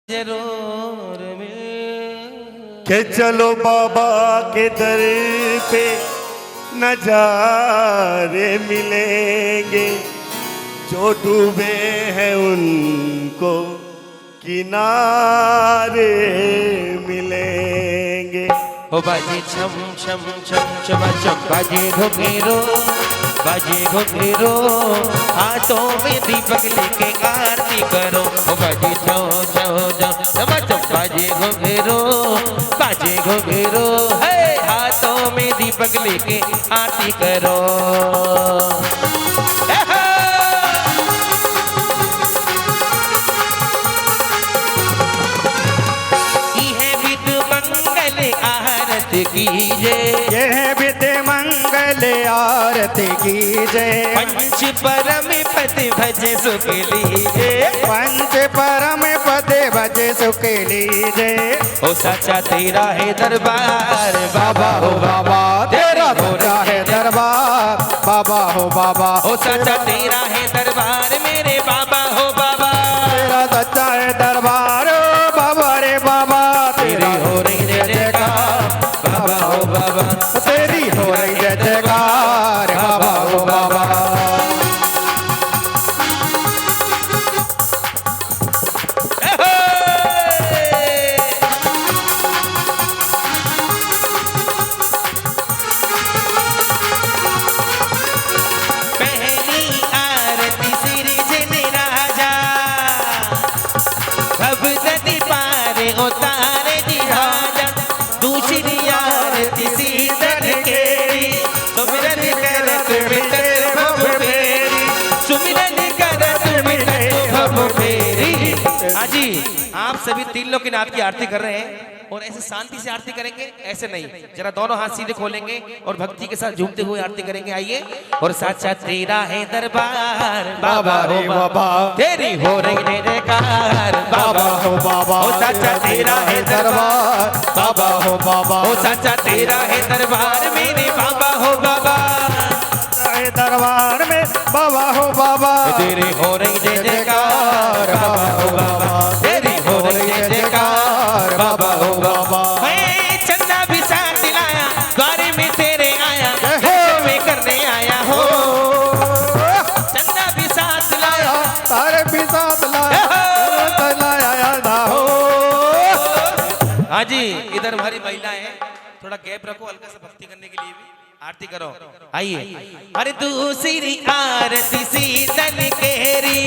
जरूर के चलो बाबा के दर पे नजारे मिलेंगे, जो डूबे हैं उनको किनारे मिलेंगे। हो बाजे छम छम छम छम छम बाजे घुघेरो, बाजे घुघेरो, हाथों में दीपक लेके आरती करो। हो बाजे छो छो छो छम छम बाजे घुघेरो, बाजे घुघेरो, है हाथों में दीपक लेके आरती करो। कीजे यह विद मंगल आरती कीजे, पंच परम पद भज सुख लीजे, पंच परम पद भज सुख लीजे। ओ सच्चा तेरा है दरबार बाबा हो बाबा, तेरा तेरा है दरबार बाबा हो बाबा। ओ सच्चा तेरा है दरबार मेरे बाबा हो बाबा, तेरा सच्चा है दरबार बाबा रे बाबा। तेरी हो रही जय जयकार बाबा हो बाबा, तेरी हो रही जय जयकार बाबा हो बाबा। पहली आरती सिरजन राजा, भवदति पार उतारे जिहाजा। दूसरी आरती सीधन केरी, सुमिरन करत मिटत भव फेरी, सुमिरन करत मिटत भव फेरी। हाजी आप सभी 3 लोग की नाथ की आरती कर रहे हैं और ऐसे शांति से आरती करेंगे, ऐसे नहीं, जरा दोनों हाथ सीधे खोलेंगे और भक्ति के साथ झूमते हुए आरती करेंगे। आइए। और साथ साथ तेरा है दरबार बाबा हो बाबा, तेरी हो रही जय जयकार बाबा हो बाबा। ओ साचा तेरा है दरबार बाबा हो बाबा। ओ साचा तेरा है दरबार मेरे बाबा हो बाबा, दरबार में बाबा हो बाबा। तेरी हो रही जय जयकार बाबा हो बाबा, तेरी हो रही जय जयकार बाबा हो बाबा। मैं चंदा भी साथ दिलाया, द्वारे में तेरे आया, में करने आया हो। चंदा भी साथ लाया, तारे भी साथ लाया हो। हाँ जी, इधर हमारी महिलाएं हैं, थोड़ा गैप रखो हल्का सा भक्ति करने के लिए भी आरती करो। आइए। अरे दूसरी आरती सीतन केरी,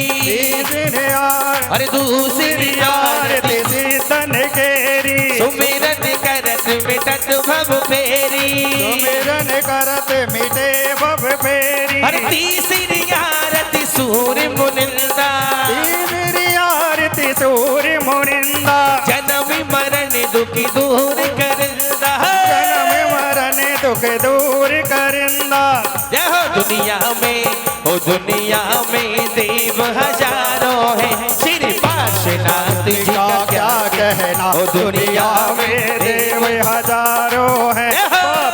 अरे दूसरी आरती सीतन केरी, सुमिरन करत मिटत भव फेरी, सुमिरन करत मिटे भव फेरी। अरे तीसरी आरती सूर्य मुनिंदा, तीसरी आरती सूर्य मुनिंदा, जन्म मरण दुखी दूर करिंदा, जन्म मरण दुख दूर करिंदा। जय हो दुनिया में, हो दुनिया में देव हजारों हैं, श्री पार्श्वनाथ जी का क्या कहना। हो दुनिया में देव हजारों हैं,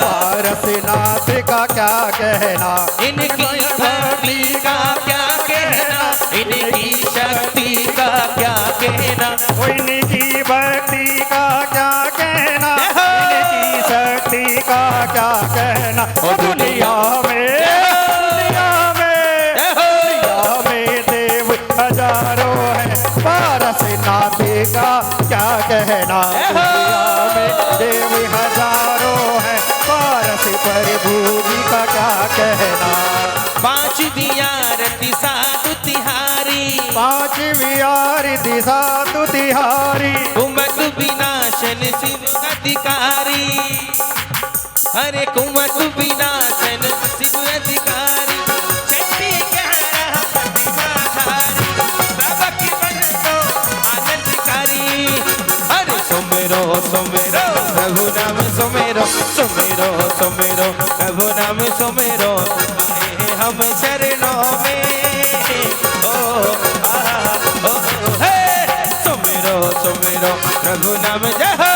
पार्श्वनाथ का क्या कहना। इनकी भक्ति का क्या कहना, इनकी शक्ति का क्या कहना, इनकी भक्ति का क्या कहना, इनकी शक्ति का क्या कहना। दुनिया में, दुनिया में देव हजारों हैं, पार्श्वनाथ का क्या कहना। दुनिया में देव हजारों हैं, पारस प्रभु जी का क्या कहना। 5वीं आरती साधु तिहारी, 5वीं आरती साधु तिहारी, कुमत विनाशन शिव अधिकारी, अरे कुमत विनाशन शिव अधिकारी, चंडी 11 प्रतिभाधारी, प्रभु बंदो आनंदकारी। अरे सुमेरो सुमेरो प्रभु नाम सुमेरो, सुमेरो सुमेरो प्रभु नाम सुमेरो, आए हम चरणों में ओ हे सुमेरो सुमेरो प्रभु नाम जय हो।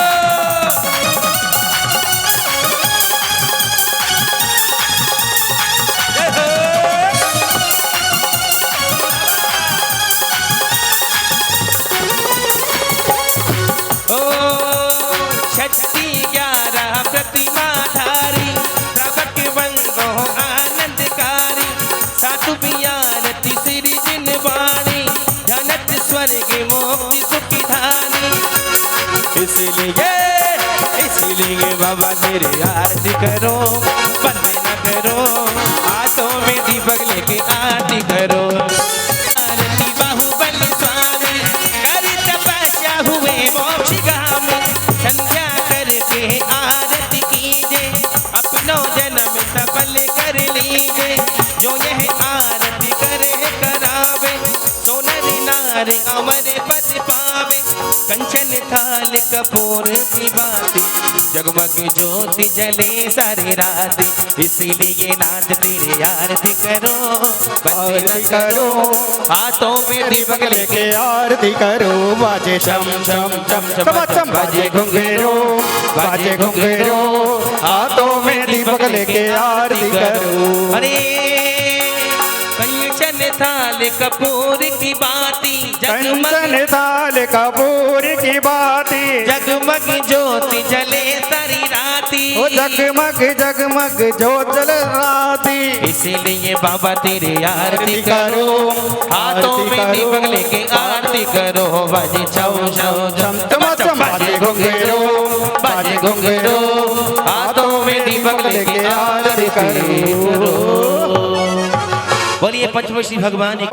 शुभ आरती श्री जिन वाणी जानत स्वर्ग मोक्ति सुखी धानी। इसलिए बाबा तेरी आरती करो, बंद न करो, हाथों में दीपक लेके आरती करो। आरती बाहुबली स्वामी करी तपस्या हुए मोक्षगामी, संध्या करके आरती कीजे, अपनों जन्म सफल कर लीजे। जो यह आरती करे करावे, सोनर नार अमर पद पावे। कंचन थाल कपूर की बाती, जगमग ज्योति जले सारी रात। इसीलिए नाथ तेरी आरती करो, आरती करो, हाथों में दीपक लेके आरती करो। बाजे शम शम शम शम शम, बाजे घुंघरू, बाजे घुंघरू, हाथों में दीपक लेके आरती करो। अरे कंचन थाल कपूर की बाती, कंचन थाल कपूर की बाती, जगमग ज्योति जले सारी राती। ओ जगमग जगमग ज्योत जल राती। इसीलिए बाबा तेरी आरती करो, हाथों में दीपक लेके आरती करो। बाजे छौ छौ छम छम छम, बाजे घुंघरू, बाजे घुंघरू, हाथों में दीपक लेके आरती करो। बोलिए पंचमश्री भगवान की।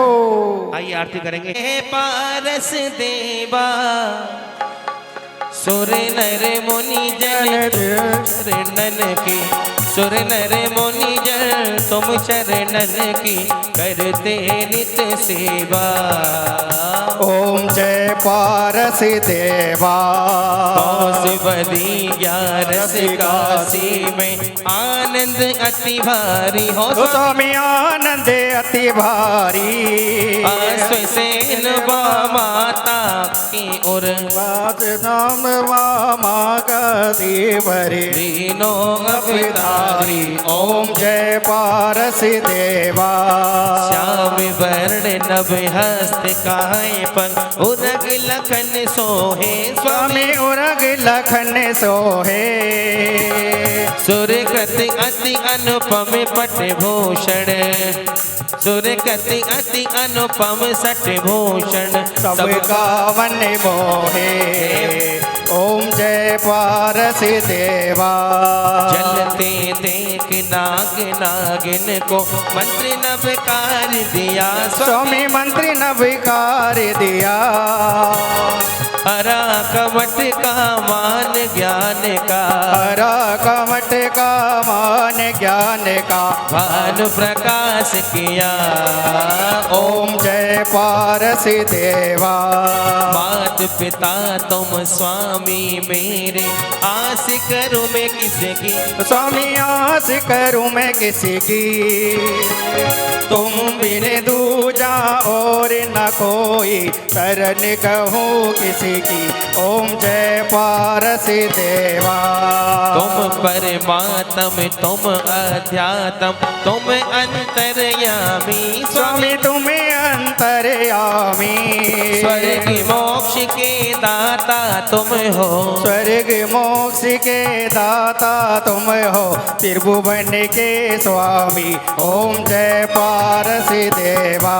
आइए आरती करेंगे। हे पारस देवा सुर नर मुनि जन चरणन की, सुर नर मुनि जन तुम चरणन की करते नित सेवा। ओम जय पारस देवा। बदी ग्यारस काशी में आनंद अति भारी हो, स्वामी आनंद अति भारी। आश्वसेन माता की ओर बात नाम मामा का देवरे, दीनों अवतारी। ओम जय पारस देवा। श्याम वर्ण नभ हस्त काय पर उदग लखन सोहे, स्वामी उरग लखन सोहे। सुरगति अति अनुपम पट भूषण, सुरगति अति अनुपम सट भूषण सबका मन मोहे। ओम जय पारस देवा। चलते देख नाग नागिन को मंत्र नवकार दिया, स्वामी मंत्री नविकार दिया। हरा कवट का मान ज्ञान का, हरा कवट का मान ज्ञान का भानु प्रकाश किया। ओम जय पारस देवा। मात पिता तुम स्वामी मेरे, आस करूं मैं किसकी, स्वामी आस करूं मैं किसी की। तुम बिन दूजा और न कोई, शरण कहूँ किसी की। ओम जय पारस देवा। तुम परमात्म तुम अध्यात्म तुम अंतर्यामी, स्वामी तुम्हें अंतर्यामी। स्वर्ग मोक्ष के दाता तुम हो, स्वर्ग मोक्ष के दाता तुम हो, त्रिभुवन के स्वामी। ओम जय पारस देवा।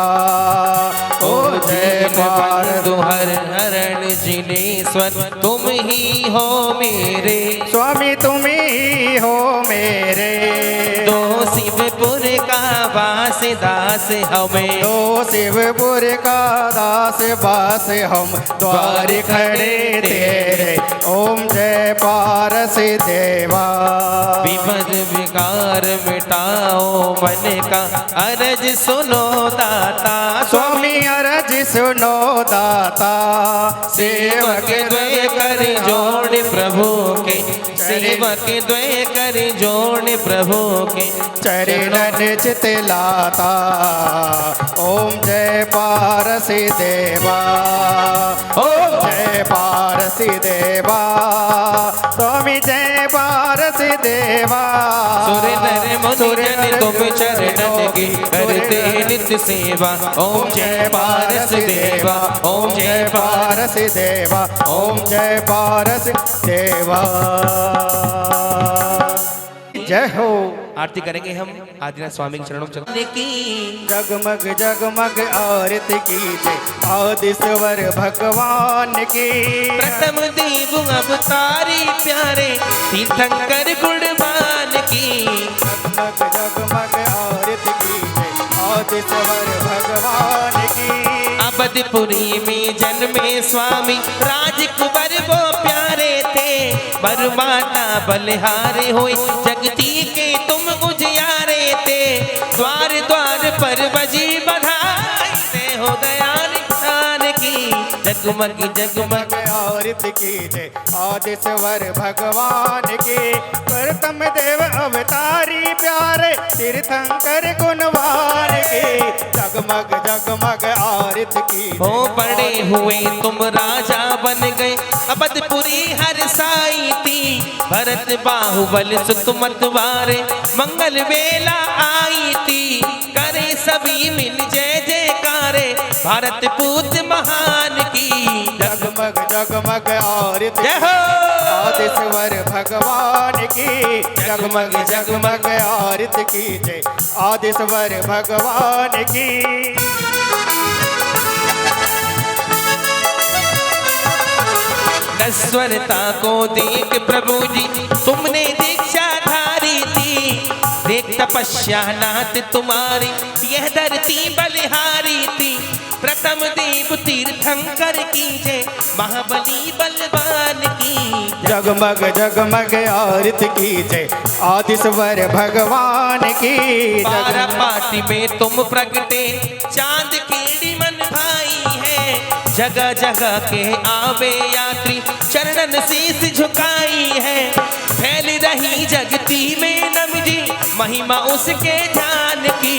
ओम जय पारस। हर हरण जिनेश्वर तुम ही हो मेरे, स्वामी तुम ही हो मेरे। दो शिवपुर का वास दास हमें, दो शिवपुर का दास बास हम, द्वार खड़े तेरे। ओम जय पारस देवा। विपद विकार मिटाओ मन का, अरज सुनो दाता। स्वामी अरज सुनो दाता। सेवक द्वय कर जोड़ प्रभु के, सेवक द्वय कर जोड़ प्रभु के चरणन चितलाता। ओम जय पारस देवा। ओम जय पारस देवा। स्वामी जय पारस देवा। सुर नर मुनि जन तुम चरणन की करते नित्य सेवा। ओम जय पारस देवा। ओम जय पारस देवा। ओम जय पारस देवा। जय हो। आरती करेंगे हम आदिनाथ स्वामी के चरणों में चलने की। जगमग जगमग आरती कीजिए आदिश्वर भगवान की। प्रथम देव अवतारी प्यारे तीर्थंकर गुणवान की। जगमग जगमग आरती कीजिए आदिश्वर भगवान की। अवधपुरी में जन्मे स्वामी राजकुमार वो प्यारे थे। बरमाता बलिहारे हुए जगती के तुम उजियारे थे। द्वार द्वार पर बजी बधाई से हो गया निशान की। जगमग जगमग आरती कीजिए आदिश्वर भगवान की। प्रथम देव अवतारी प्यारे तीर्थंकर गुणवान की। जगमग जगमग आरती की। हो पड़े हुए तुम राजा बन गए अवधपुरी हर साई थी। भरत बाहुबल सुतमत वारे मंगल वेला आई थी। करे सभी मिल जय जयकारे भारत पूत महान की। जगमग जगमग आरती जय हो आदिश्वर भगवान की। जगमग जगमग आरती कीजिए आदिश्वर भगवान की। नश्वरता को देख प्रभु जी तुमने दीक्षा धारी थी। देख तपस्या नाथ तुम्हारी यह धरती बलिहारी थी। प्रथम देव तीर्थंकर कीजे महाबली बलवान की। जगमग जगमग आरती कीजिए आदिश्वर भगवान की। बारा पाटी में तुम प्रगटे चांद कीड़ी मन भाई है। जगह जगह के आवे यात्री चरणन शीस झुकाई है। फैल रही जगती में नमजी महिमा उसके ध्यान की।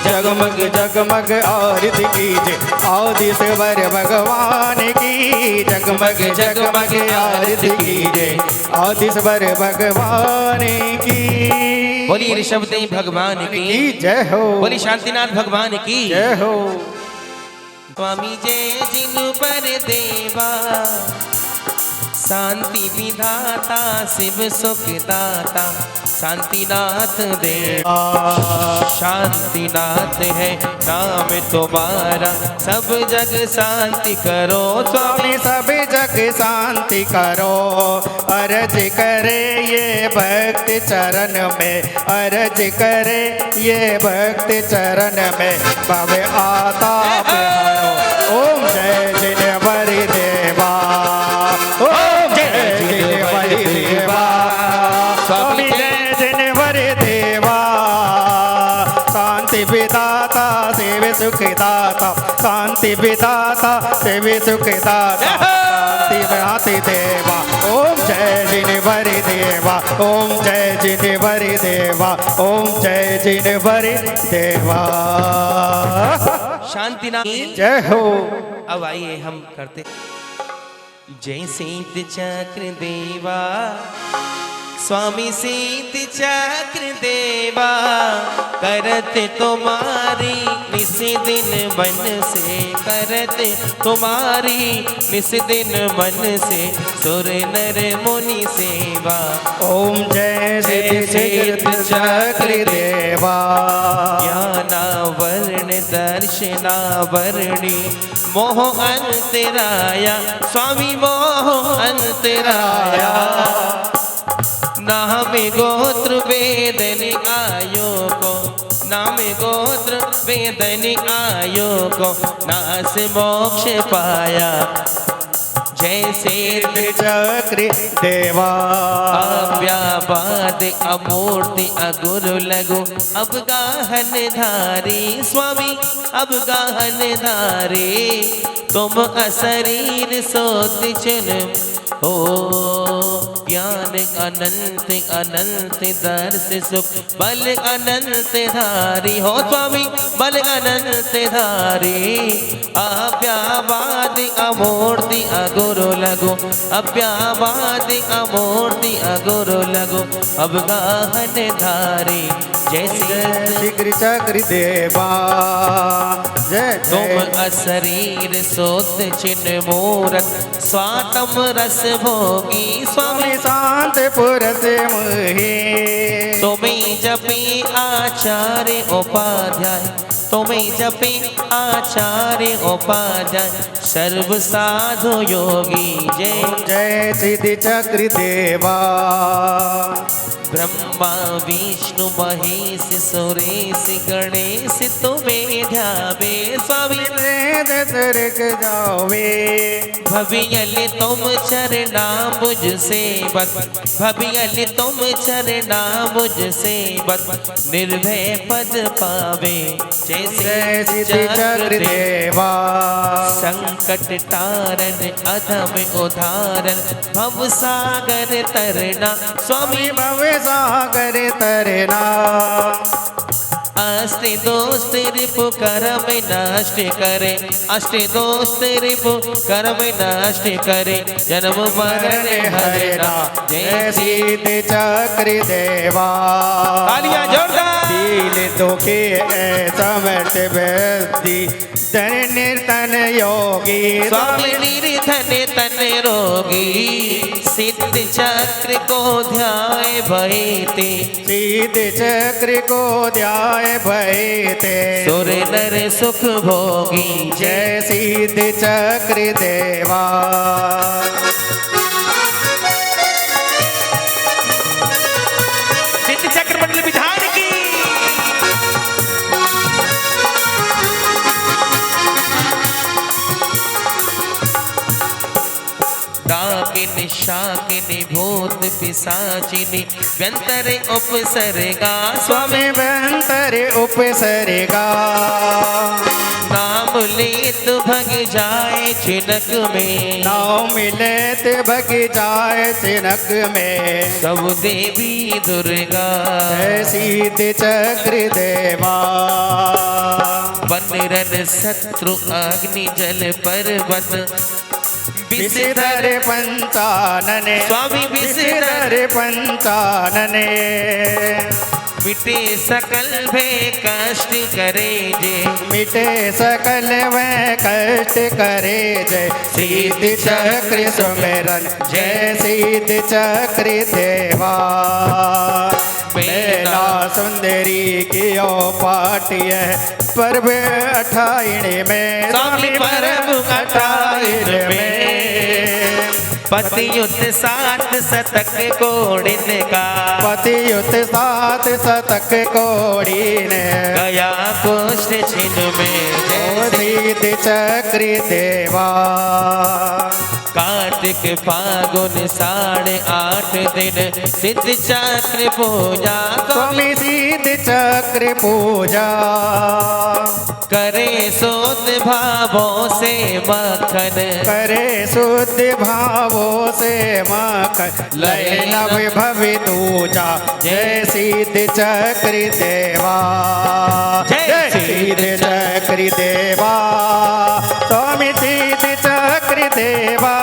जगमग जगमग आरती कीजिए आदिश्वर भगवान की। जगमग जगमग आरती कीजिए आदिश्वर भगवान की। बोली ऋषभदेव भगवान की जय हो। बोली शांतिनाथ भगवान की जय हो। स्वामी जय जिन पर देवा शांति विधाता शिव सुखदाता शांतिनाथ देवा। शांतिनाथ है नाम तुम्हारा सब जग शांति करो स्वामी सब जग शांति करो। अर्ज करे ये भक्त चरण में अर्ज करे ये भक्त चरण में भव आता बिहारो। ओम जय जिनेवरि देवा। ओम जय जिनेवरि देवा। स्वामी जय जिनेवरि देवा। शांति विदाता सेवे सुखदाता शांति विदाता सेवे सुखदाता शांति विहाति देवा। ओम जय जिनेवरि देवा। ओम जय जिनेवरि देवा। ओम जय जिनेवरि देवा। शांतिनाथ जय हो। अब आइए हम करते जय शीत चक्र देवा स्वामी शीत चक्र देवा। करत तुम्हारी निस दिन मन से करत तुम्हारी निस दिन मन से सुर नर मुनि सेवा। ओम जय शीत चक्र देवा। ज्ञानावर्ण दर्शनावरणी मोह अंतराया स्वामी मोह अंतराया। नाम गोत्र वेदन आयो को नाम गोत्र वेदन आयो को नास मोक्ष पाया। जैसे चक्र देवा। अव्यापाद अमूर्ति अगुरु लगो अब गाहन धारी स्वामी अब गाहन धारी। तुम अशरीर सोति चुन हो ज्ञान अनंत अनंत दर्श सुख बल अनंत धारी हो स्वामी बल अनंत धारी। अव्यावाद अमूर्ति अगुरु लगो अव्यावाद अमूर्ति अगुरु लगो अब गाहन धारी। जैसे शीघ्र चक्र देवा। जय तुम अशरीर सोत चिन्ह मूरत स्वातम रस भोगी स्वामी शांत पुरस मुहे तुम्हें जपे आचार्य उपाध्याय तुम्हें जपे आचार्य उपाध्याय सर्व साधु योगी जय जय सिद्धि चक्र देवा ब्रह्मा विष्णु महेश सुरेश गणेश तुम्हें ध्यावे स्वामी वेद सर्ग जावे भवियल तुम चरना मुझ सेवक भवियल तुम चरना मुझ सेवक निर्भय पद पावे जय जैसे सिद्धि चक्र देवा संकट तारन अधम उदाहरण भव सागर तरना स्वामी भव सागर तरना अष्ट दोष रिपु कर्म नष्ट करे अष्ट दोष रिपु कर्म नष्ट करे जन्म मरण हरना जय सिद्धि चक्र देवा तालियां जोरदार दिल दुखी समर्थ व्यक्ति धन निर्धन योगी स्वामी निर्धन तन रोगी सिद्ध चक्र को ध्याय भयते सिद्ध चक्र को ध्याय भयते सुर नर सुख भोगी जय सिद्ध चक्र देवा सिद्ध चक्र मंडल विधान की डाकिन शाकिनी भूत पिशाचिनी व्यंतर उपसर्गा स्वामी व्यंतर उपसर्गा नाम लेत भग जाए छिनक में नाव मिले भग जाए सिनक में सब देवी दुर्गा जय सिद्ध चक्र देवा बनरन शत्रु अग्नि जल पर्वत विषधर पंचानने स्वामी विषधर पंचानने मिटे सकल भय कष्ट करे जे मिटे सकल वह कष्ट करे जय सिद्ध चक्र सुमिरन जय सिद्ध चक्र देवा मेला सुंदरी की ओ पाटिय पर्व 28 में स्वामी पर्व 28 में पतियुत सात शतक कोड़िन का पतियुत सात शतक कोड़िन गया कुष्ठ छिन में जय सिद्ध चक्र देवा कार्तिक फागुन 8.5 दिन सिद्ध चक्र पूजा स्वामी सिद्ध चक्र पूजा करे शुद्ध भावों से मक्खन करे शुद्ध भावों से मक्खन लय नव भवि दूजा जय सिद्ध चक्र देवा जय सिद्ध चक्र देवा स्वामी सिद्ध चक्र देवा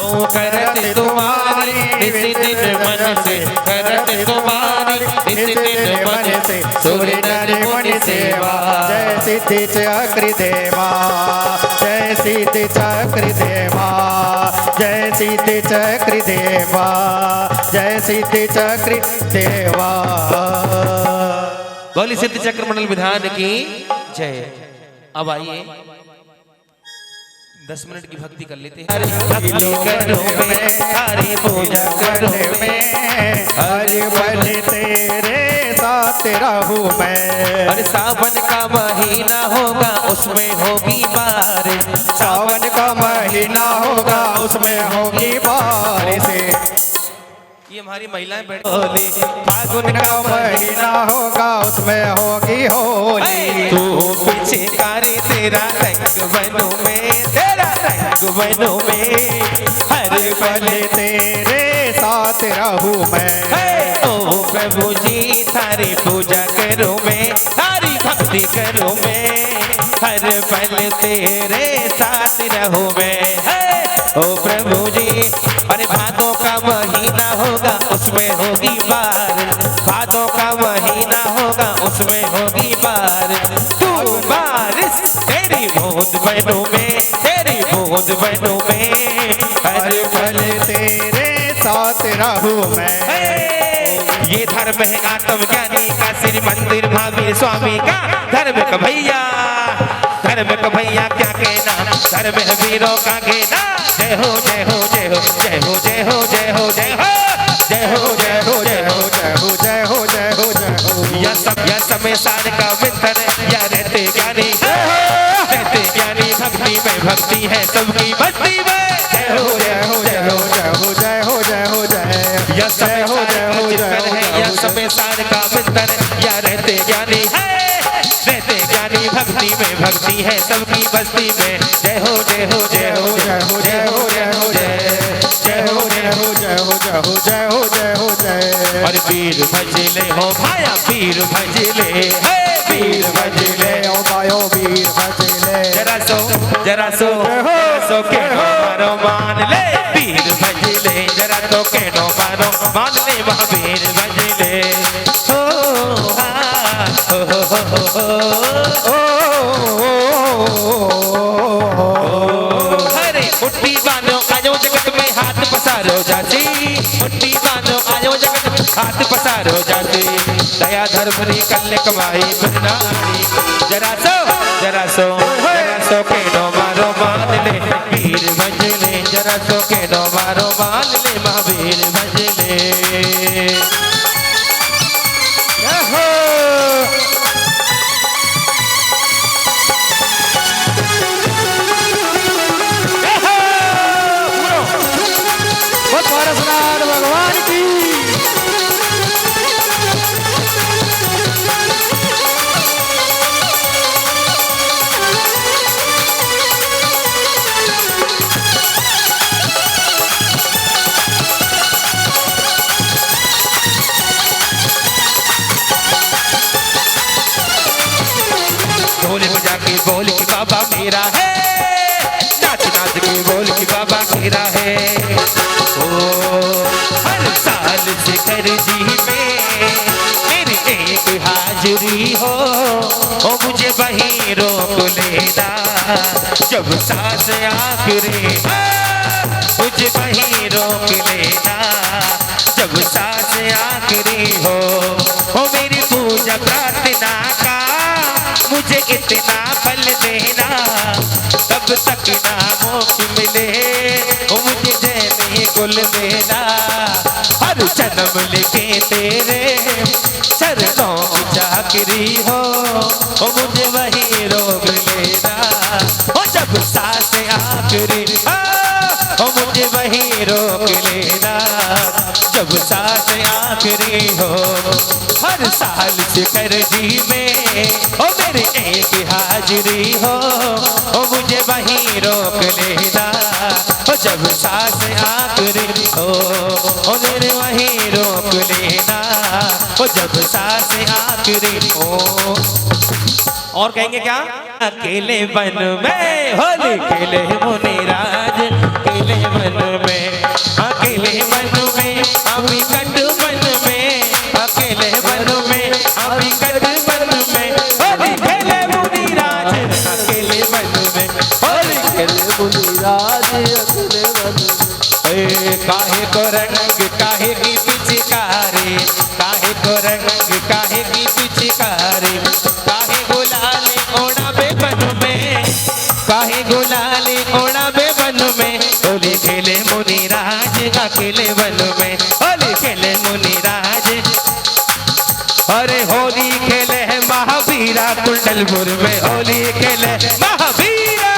ओ करत तुम्हारी निस दिन मन से करत तुम्हारी निस दिन मन से सूर्य नर मुनि सेवा जय सिद्ध चक्र देवा जय सिद्ध चक्र देवा जय सिद्ध चक्र देवा जय सिद्ध चक्र देवा बोली सिद्ध चक्र मंडल विधान की जय। अब आइए 10 मिनट की भक्ति कर लेते हैं। भक्ति करो मैं हरि पूजा करो मैं हरि बल तेरे साथ रहूं मैं अरे सावन का महीना होगा उसमें होगी बारिश सावन का महीना होगा उसमें होगी बारिश ये हमारी महिलाएं बैठ होली फागुन का महीना होगा उसमें होगी होली तू पीछे करे तेरा रंग बनू में तेरा रंग बनू में हर बल तेरे साथ रहूं मैं ओ प्रभु जी थारी पूजा करूं मैं थारी भक्ति करूं मैं हर पल तेरे साथ रहूं मैं ओ प्रभु जी अरे भादों का महीना होगा उसमें होगी बारिश भादों का महीना होगा उसमें होगी बारिश तू बारिश तेरी बूंद बनूं मैं तेरी बूंद बनूं मैं हर रहूं मैं। ये धर्म है आत्मज्ञानी का, श्री मंदिर महावीर स्वामी का। धर्म का भैया क्या कहना, धर्म है वीरों का कहना। जय हो जय हो जय हो जय हो जय हो जय हो जय हो जय हो जय हो जय हो जय हो जय हो जय हो जय हो। यह समय सार का मित्र, या रहते ज्ञानी भक्ति में, भक्ति है सबकी भक्ति में। जय हो जय हो जय हो जय हो जय हो जय हो जय। यह समय सार का मित्र, या रहते ज्ञानी है, रहते ज्ञानी भक्ति में, भक्ति है सबकी बस्ती में। जय हो जय हो जय हो जय हो जय हो जय हो जय हो जय हो जय हो जय हो जय हो जय हो जय। और वीर भजले हो भाया, वीर भजले, वीर भजले ओ भायो वीर भजले। जरा सो के मारो मान ले, वीर भजले। जरा तो के मारो मान ले, महावीर भजले। हरे मुट्ठी बांधो आयो जगत में, हाथ पसारो जासी। मुट्ठी बांधो आयो जगत में, हाथ पसारो जासी। दया धर्म री कल कमाई बदनामी। जरा सो के मारो मान ले, वीर भजले। जरा सो के मारो मान ले, महावीर भजले। भगवान की ढोल बजा के बोल की बाबा मेरा है, नाच नाच के बोल की बाबा मेरा है। हर साल शिखर जी में मेरी एक हाजिरी हो, ओ मुझे वहीं रोक लेना जब सांस आखिरी। मुझे वहीं रोक लेना जब सांस आखिरी हो। ओ मेरी पूजा प्रार्थना का मुझे इतना फल देना, तब तक ना मोक्ष मिले ओ मुझे जैनी कुल देना। हर जन्म लेके तेरे चरणों की चाकरी हो, ओ मुझे वही रोक लेना। ओ जब सांस आखिरी ओ मुझे वही रोक लेना जब सांस आखिरी हो। हर साल शिखर जी में ओ मेरी एक हाजिरी हो, ओ मुझे वहीं रोक लेना ओ जब सांस आखिरी हो। ओ मेरे वहीं रोक लेना ओ जब सांस आखिरी हो। और कहेंगे क्या? अकेले वन में होली खेले मुनिराज, अकेले वन में, अकेले वन में, अभी कट वन में, अकेले वन में, अभी कट वन में, होली खेले मुनिराज, अकेले वन में, होली खेले मुनिराज, अकेले वन में। काहे को रंग काहे की पिचकारी, काहे को रंग काहे की पिचकारी, काहे गुलाली ओढ़ा बेबन में, काहे गुलाली ओढ़ा बेबन में। होली खेले मुनिराज अकेले वन में, होली खेले मुनिराज। अरे होली खेले है महावीरा कुंडलपुर में, होली खेले महावीरा,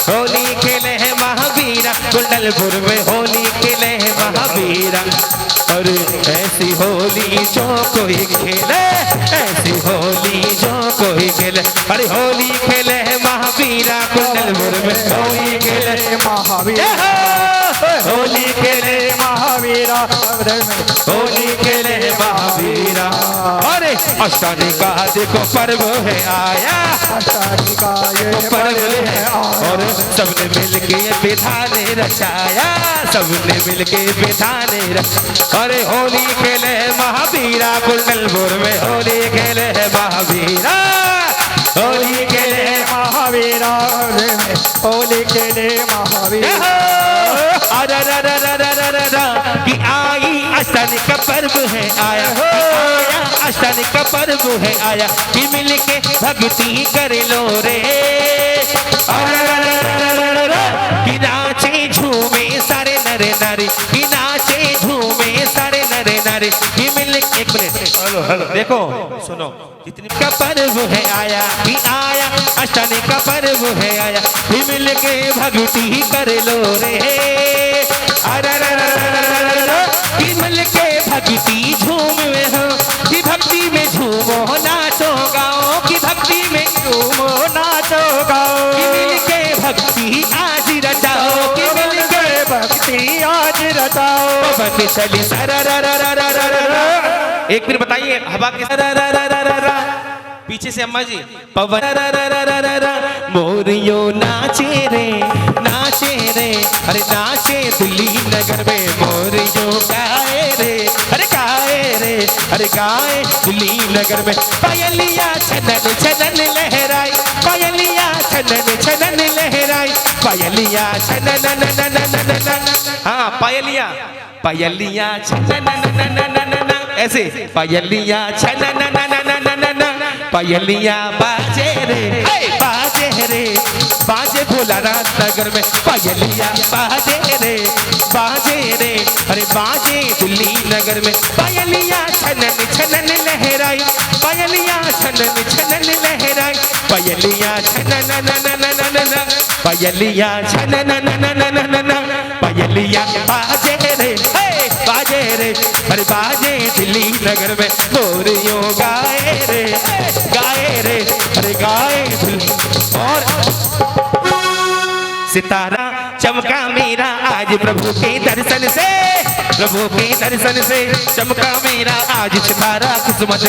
होली खेले है महावीरा कुंडलपुर में, होली खेले है महावीरा। अरे ऐसी होली जो कोई खेले, ऐसी होली जो कोई खेले। अरे होली खेले है महावीरा कुंडलपुर में, होली खेले महावीरा, होली खेले महावीरा, होली खेले महावीरा। अरे अष्टमी का देखो पर्व है आया, अष्टमी का ये पर्व है और सबने मिलके विधान रचाया, सबने मिलके विधान रचाया। अरे होली खेले महावीरा कुंडलपुर में, होली खेले महावीरा, होली खेले महावीरा, होली खेले महावीरा। कि आई अष्टमी का पर्व है आया, अष्टमी का पर्व है आया, कि मिल के भक्ति कर लो रे, कि नाचे झूमे सारे नरे नारी, कि नाचे झूमे सारे नरे नारी, कि मिल के एक मिनट हेलो देखो सुनो, जितनी का पर्व है आया, कि आया अष्टमी का पर्व है आया, कि मिल के भक्ति कर लो रे, कि मिल के भक्ति झूमे हो, कि भक्ति में झूमो नाचो गाओ, कि भक्ति में झूमो नाचो गाओ, कि मिल के भक्ति आज रचाओ, कि मिल के भक्ति आज रचाओ, बन चली एक मिनट बताइए हवा के पीछे से अम्मा जी पवन मोरियो नाचे रे, अरे नाचे दिल्ली नगर में, मोरियो गाए रे, अरे गाए दिल्ली नगर में, पायलिया छनन छनन लहराई, पायलिया छनन छनन लहराई, पायलिया छनन हाँ पायलिया छनन ऐसे, पायलिया छनन पायलिया बाजे रे, बाजे भोलानाथ नगर में, पायलिया बाजे रे, अरे बाजे दिल्ली नगर में, पायलिया छनन छनन लहराई, पायलिया छनन छनन लहराई, पायलिया छनन पायलिया छनन पायलिया बाजे रे, अरे बाजे दिल्ली नगर में, मोरियो गाए रे, अरे गाए और सितारा चमका मेरा आज प्रभु के दर्शन से, चमका मेरा आज सितारा किस्मत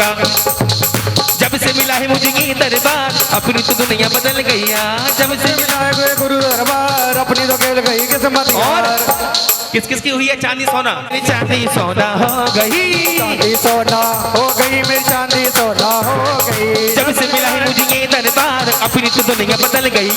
का, जब से मिला है मुझे ये दरबार, अपनी तो दुनिया बदल गई, जब से मिला है गुरु दरबार, अपनी तो खेल गई किस्मत। और किस किस की हुई है चांदी सोना, चांदी सोना हो गई, चांदी सोना हो गई, मेरी चांदी सोना हो गई, जब से मिला है मुझे ये दरबार, अपनी तो दुनिया बदल गई,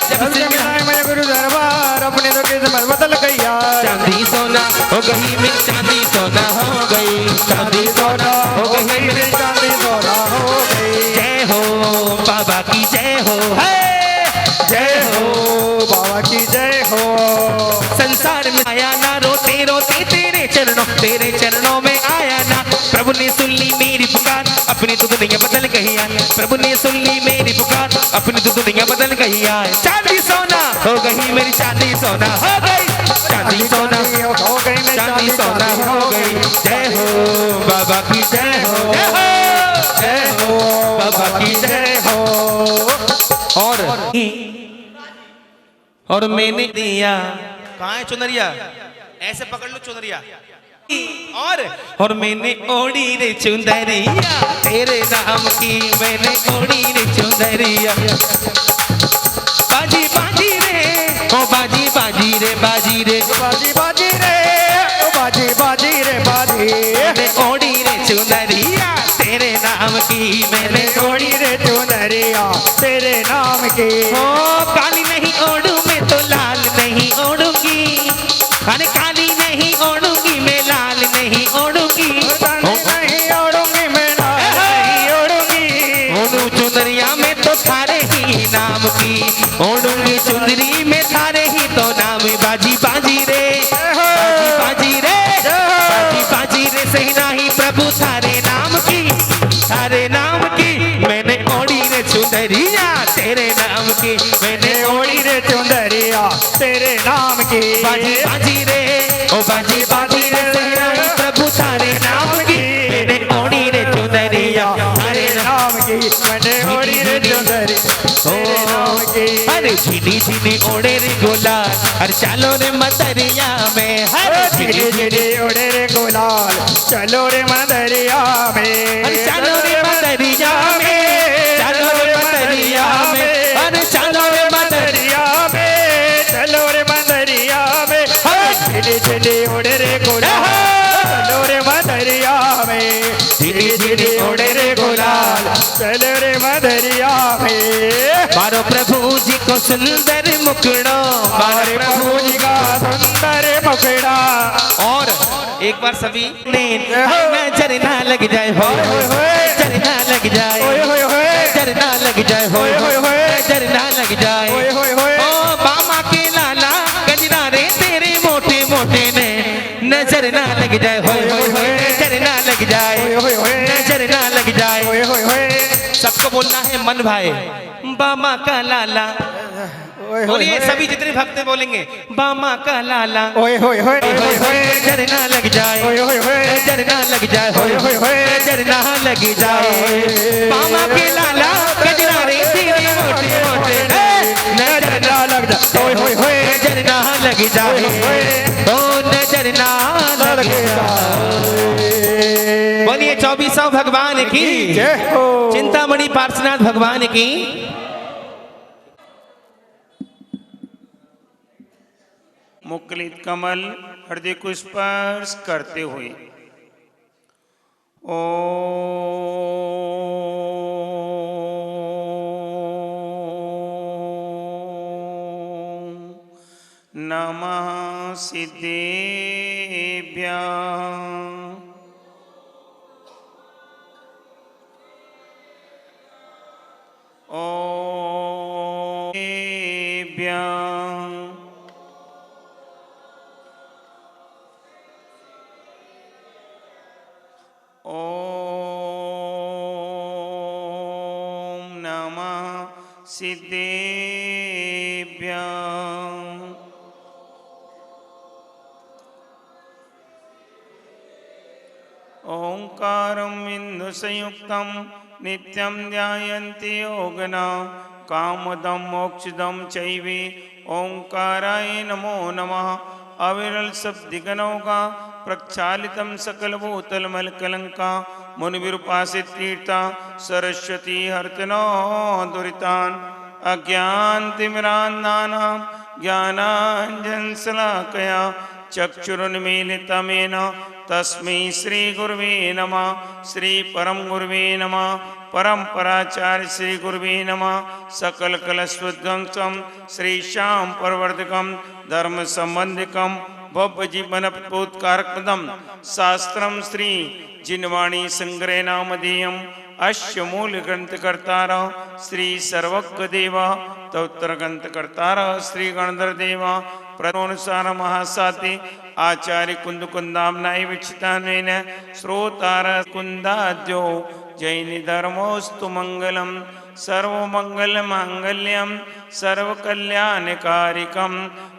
जब से मिला है मुझे गुरु दरबार, अपनी तो किस्मत बदल गई, चांदी सोना हो गई, मेरी चांदी सोना हो गई, चांदी सोना हो गई, मेरी चांदी सोना हो गई, जय हो बाबा की जय हो, जय हो बाबा की जय हो, संसार में आया ना रोते रोते तेरे चरणों में आया ना, प्रभु ने सुन ली मेरी पुकार, अपनी तो दुनिया बदल गई, प्रभु ने सुन ली मेरी पुकार, अपनी तो दुनिया बदल गई, चांदी सोना हो गई, मेरी चांदी सोना हो गई, चांदी सोना हो गई, चांदी सोना हो गई, जय हो बाबा की जय हो, जय हो बाबा की जय हो। और मैंने दिया, कहाँ है चुनरिया, ऐसे पकड़ लो चुनरिया, और मैंने ओढ़ी रे चुंदरिया, तेरे नाम की मैंने ओढ़ी रे चुंदरिया, बाजी बाजी रे ओ बाजी बाजी रे, बाजी रे बाजी बाजी रे ओ बाजी बाजी रे, बाजी मैंने ओढ़ी रे चुनरिया, तेरे नाम की मैंने ओढ़ी रे चुनरिया, तेरे नाम की, ओ काली नहीं ओढ़ू मैं तो लाल नहीं ओढ़ूंगी, अरे काली नहीं ओढ़ूंगी मैं, लाल नहीं ओढ़ूंगी, नहीं ओढ़ूंगी मैं, लाल नहीं ओढ़ूंगी, ओढ़ू चुनरिया में तो थारे ही नाम की, ओढ़ूंगी चुनरी में थारे ही तो नाम, बाजी बाजी रे, बाजी रे, बाजी रे, सही नहीं प्रभु थारे नाम की, मैंने ओढ़ी रे चुनरिया, तेरे नाम की मैंने ओढ़ी रे चुनरिया, तेरे नाम की, बाजी बाजी रे ओ बाजी बाजी रे, सही नहीं प्रभु थारे नाम की, मैंने ओढ़ी रे चुनरिया, तेरे नाम की मैंने ओढ़ी रे चुनरिया, तेरे नाम की, अरे झिनी झिनी ओढ़े रे गुलाल, अरे चलो रे मदरिया में, अरे झिनी झिनी ओढ़े रे गुलाल, चलो रे मदरिया में, अरे चलो रे मदरिया में, चलो रे मदरिया में, अरे चलो रे मदरिया में, चलो रे मदरिया में, झिनी झिनी ओढ़े रे गुलाल, चलो रे मदरिया में, झिनी झिनी ओढ़े रे गुलाल, चल रे मदरिया में मारो प्रभु जी को सुंदर मुखड़ा, हमारे प्रभु जी का सुंदर मुखड़ा। और एक बार सभी ने नजर ना लग जाए, हो नजर ना लग जाए, नजर ना लग जाए, हो नजर ना लग जाए। ओ बामा के लाला गजरा रे तेरे मोटे मोटे ने, नजर ना लग जाए, हो नजर ना लग जाए, नजर ना लग जाए। सबको बोलना है मन भाई, बामा का लाला। बोलिए सभी जितने भक्त बोलेंगे, बामा का लाला। ओए होए होए नजर ना लग जाए, नजर ना लग जाए, नजर ना लग जाए। बामा के लाला गजरा रे तेरे मोटे मोटे, नजर ना लग जाए, नजर ना लग जाए, तो नजर ना लग जाए। बोलिए 2400 भगवान की जय हो। चिंतामणि पार्श्वनाथ भगवान की। मुकुलित कमल हृदय को स्पर्श करते हुए ओम नमः सिद्धेभ्यः ओम ओम नमः सिद्धेभ्यः ओंकारं बिंदु संयुक्तं नित्यं ध्यायन्ति योगिना कामदं मोक्षदं चैवे ओंकाराय नमो नमः। अविरल शब्दिगनौका प्रक्षालितं सकलभूतलमलकलंका मुनिविरूपासित तीर्था सरस्वती हर्तनो दुरितान् अज्ञानतिमिरान्धानां ज्ञानाञ्जनशलाकया चक्षुरुन्मीलितमेन तस्मै श्री गुरुवे नमः। श्री परम गुरुवे नमः। परंपराचार्य श्री गुरुवे नमः। सकल कलशोद्ध्वंसं श्री श्याम प्रवर्तकं धर्म संबंधिकं भव्य जीवन प्रोत्कारकदं शास्त्रं श्री जिनवाणी संग्रह नामधेयम् अश्य मूल ग्रंथकर्तार श्री सर्वज्ञ देव तोत्र ग्रंथकर्तार श्री गणधर देव प्रनुसार महासाते आचार्य कुंद कुंदामनाय विचितान्वेन श्रोतार कुंदाद्यो जैन धर्मोस्तु मंगलम सर्वमंगल मांगल्यम सर्वकल्याणकारिकं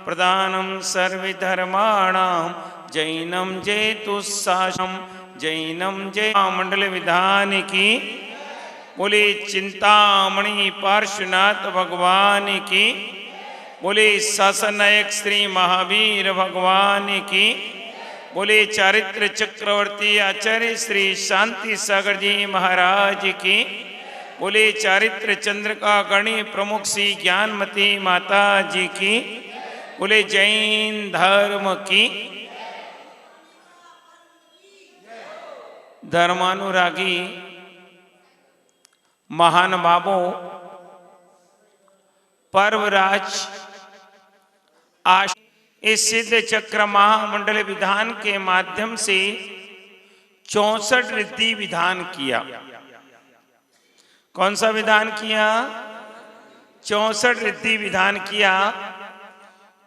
प्रदानं सर्वधर्माणां जैनम जयतुस्साशम जैनम जय मंडल विधान की। बोले चिंतामणि पार्श्वनाथ भगवान की। बोले शासन नायक श्री महावीर भगवान की। बोले चारित्र चक्रवर्ती आचार्य श्री शांति सागर जी महाराज की। बोले चारित्र चंद्रिका गणी प्रमुख श्री ज्ञानमती माता जी की। बोले जैन धर्म की। धर्मानुरागी महान बाबो पर्वराज आज इस सिद्ध चक्र महामंडल विधान के माध्यम से 64 रिद्धि विधान किया। कौन सा विधान किया? 64 रिद्धि विधान किया।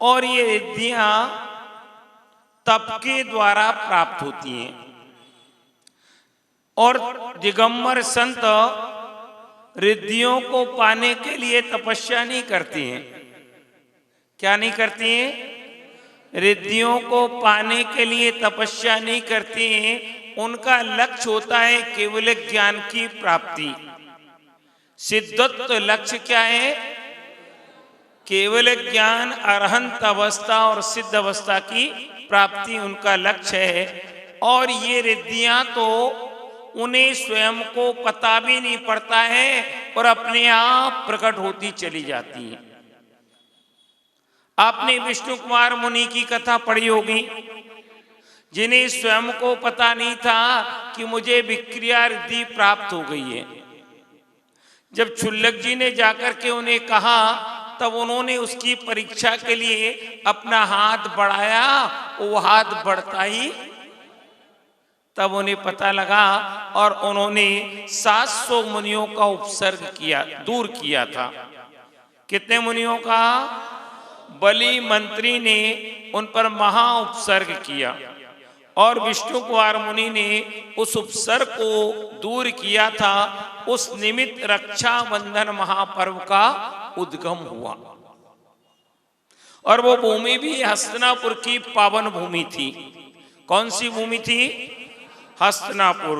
और ये रिद्धियां तप के द्वारा प्राप्त होती हैं। और दिगंबर संत रिद्धियों को पाने के लिए तपस्या नहीं करती हैं। क्या नहीं करती हैं? रिद्धियों को पाने के लिए तपस्या नहीं करती हैं। उनका लक्ष्य होता है केवल ज्ञान की प्राप्ति। सिद्धत्व लक्ष्य क्या है? केवल ज्ञान, अरहंत अवस्था और सिद्ध अवस्था की प्राप्ति उनका लक्ष्य है। और ये रिद्धियां तो उन्हें स्वयं को पता भी नहीं पड़ता है और अपने आप प्रकट होती चली जाती हैं। आपने विष्णु कुमार मुनि की कथा पढ़ी होगी, जिन्हें स्वयं को पता नहीं था कि मुझे विक्रिया रिद्धि प्राप्त हो गई है। जब क्षुल्लक जी ने जाकर के उन्हें कहा, तब उन्होंने उसकी परीक्षा के लिए अपना हाथ बढ़ाया, वो हाथ बढ़ता ही, तब उन्हें पता लगा और उन्होंने 700 मुनियों का उपसर्ग किया, दूर किया था। कितने मुनियों का? बलि मंत्री ने उन पर महा उपसर्ग किया और विष्णु कुमार मुनि ने उस उपसर्ग को दूर किया था। उस निमित्त रक्षाबंधन महापर्व का उद्गम हुआ और वो भूमि भी हस्तिनापुर की पावन भूमि थी। कौन सी भूमि थी? हस्तिनापुर।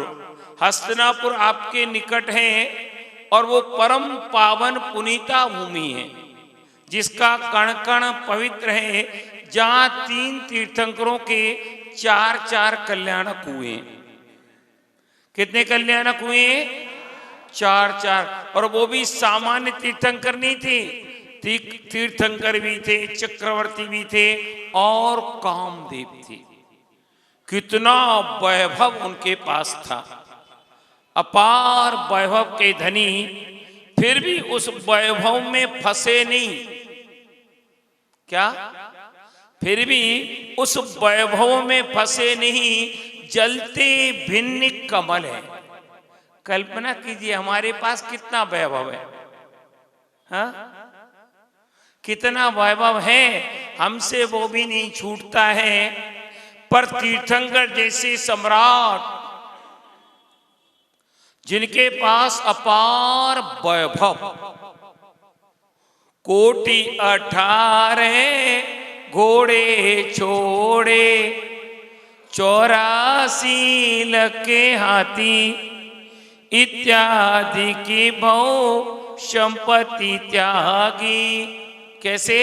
हस्तिनापुर आपके निकट है और वो परम पावन पुनीता भूमि है, जिसका कण कण पवित्र है, जहां 3 तीर्थंकरों के 4 कल्याणक हुए। कितने कल्याणक हुए? 4। और वो भी सामान्य तीर्थंकर नहीं थे, तीर्थंकर भी थे, चक्रवर्ती भी थे और कामदेव थे। कितना वैभव उनके पास था, अपार वैभव के धनी, फिर भी उस वैभव में फंसे नहीं। क्या? फिर भी उस वैभव में फंसे नहीं, जलते भिन्न कमल है। कल्पना कीजिए हमारे पास कितना वैभव है, हाँ? कितना वैभव है, हमसे वो भी नहीं छूटता है। पर तीर्थंकर जैसे सम्राट, जिनके पास अपार वैभव, 1,18 घोड़े छोड़े, 84 लखे हाथी इत्यादि की बहु संपत्ति त्यागी। कैसे?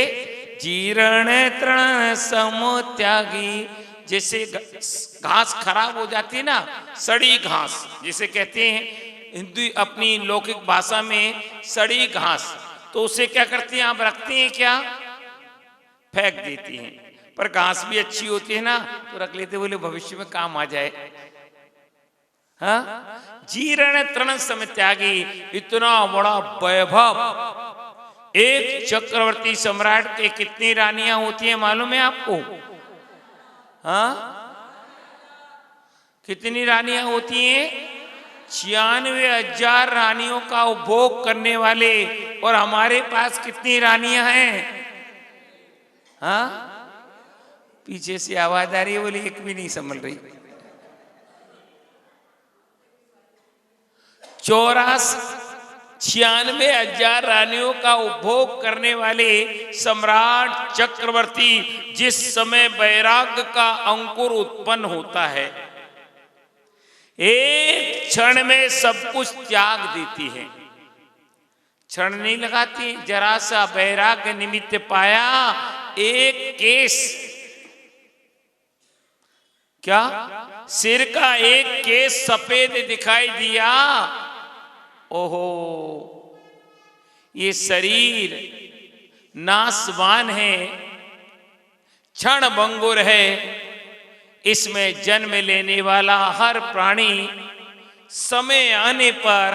जीर्ण तृण सम त्यागी। जैसे घास खराब हो जाती है ना, सड़ी घास जिसे कहते हैं हिंदी अपनी लौकिक भाषा में सड़ी घास, तो उसे क्या करते हैं आप? रखते हैं क्या? फेंक देती हैं। पर घास भी अच्छी होती है ना, तो रख लेते, बोले भविष्य में काम आ जाए। हाँ? जीर्ण तृण सम त्यागी। इतना बड़ा वैभव। एक चक्रवर्ती सम्राट के कितनी रानियां होती हैं मालूम है आपको? हाँ? कितनी रानियां होती हैं? 96,000 रानियों का उपभोग करने वाले। और हमारे पास कितनी रानियां हैं? हाँ? पीछे से आवाज आ रही है, बोली एक भी नहीं संभल रही। 96,000 रानियों का उपभोग करने वाले सम्राट चक्रवर्ती, जिस समय वैराग्य का अंकुर उत्पन्न होता है, एक क्षण में सब कुछ त्याग देती है। क्षण नहीं लगाती। जरा सा वैराग्य निमित्त पाया, एक केस, क्या सिर का एक केस सफेद दिखाई दिया, ओहो ये शरीर नाशवान है, क्षण भंगुर है, इसमें जन्म लेने वाला हर प्राणी समय आने पर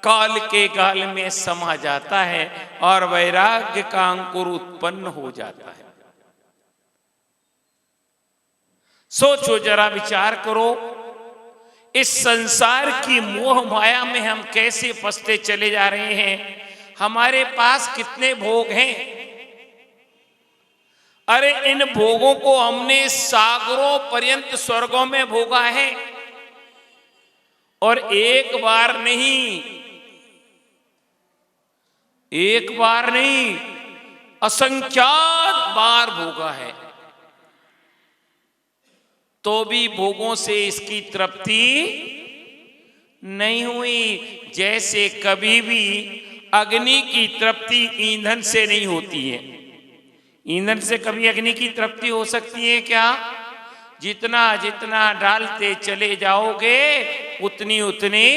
काल के गाल में समा जाता है और वैराग्य का अंकुर उत्पन्न हो जाता है। सोचो जरा, विचार करो, इस संसार की मोह माया में हम कैसे फंसते चले जा रहे हैं। हमारे पास कितने भोग हैं। अरे इन भोगों को हमने सागरों पर्यंत स्वर्गों में भोगा है, और एक बार नहीं, एक बार नहीं, असंख्यात बार भोगा है, तो भी भोगों से इसकी तृप्ति नहीं हुई। जैसे कभी भी अग्नि की तृप्ति ईंधन से नहीं होती है। ईंधन से कभी अग्नि की तृप्ति हो सकती है क्या? जितना जितना डालते चले जाओगे उतनी उतनी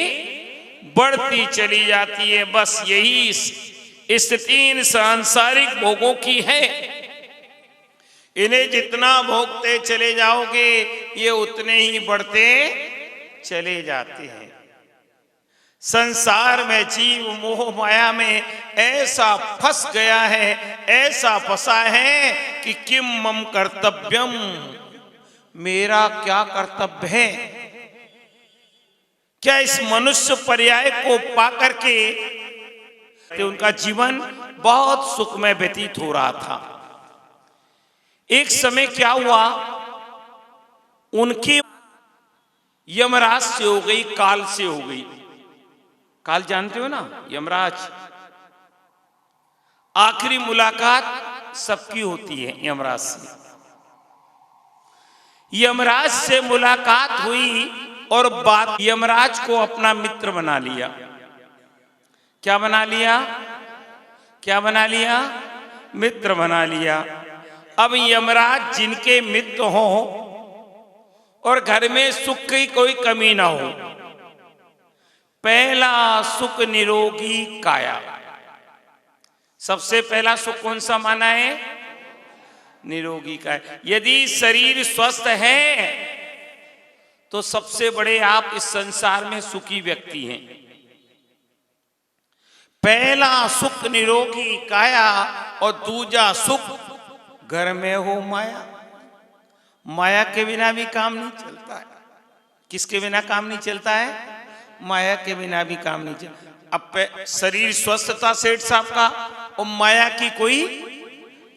बढ़ती चली जाती है। बस यही स्थिति इन सांसारिक भोगों की है। इन्हें जितना भोगते चले जाओगे ये उतने ही बढ़ते चले जाते हैं। संसार में जीव मोह माया में ऐसा फंस गया है, ऐसा फंसा है कि किम मम कर्तव्यम, मेरा क्या कर्तव्य है। क्या इस मनुष्य पर्याय को पाकर के कि उनका जीवन बहुत सुखमय व्यतीत हो रहा था। एक समय क्या हुआ, उनकी यमराज से हो गई, काल से हो गई। काल जानते हो ना, यमराज। आखिरी मुलाकात सबकी होती है यमराज से। यमराज से मुलाकात हुई और बात, यमराज को अपना मित्र बना लिया। क्या बना लिया? क्या बना लिया? मित्र बना लिया। अब यमराज जिनके मित्र हो और घर में सुख की कोई कमी ना हो, पहला सुख निरोगी काया। सबसे पहला सुख कौन सा माना है? निरोगी काया। यदि शरीर स्वस्थ है तो सबसे बड़े आप इस संसार में सुखी व्यक्ति हैं। पहला सुख निरोगी काया और दूजा सुख घर में हो माया। माया के बिना भी काम नहीं चलता है। किसके बिना काम नहीं चलता है? माया के बिना भी काम नहीं चलता। अब शरीर स्वस्थ था सेठ साहब का और माया की कोई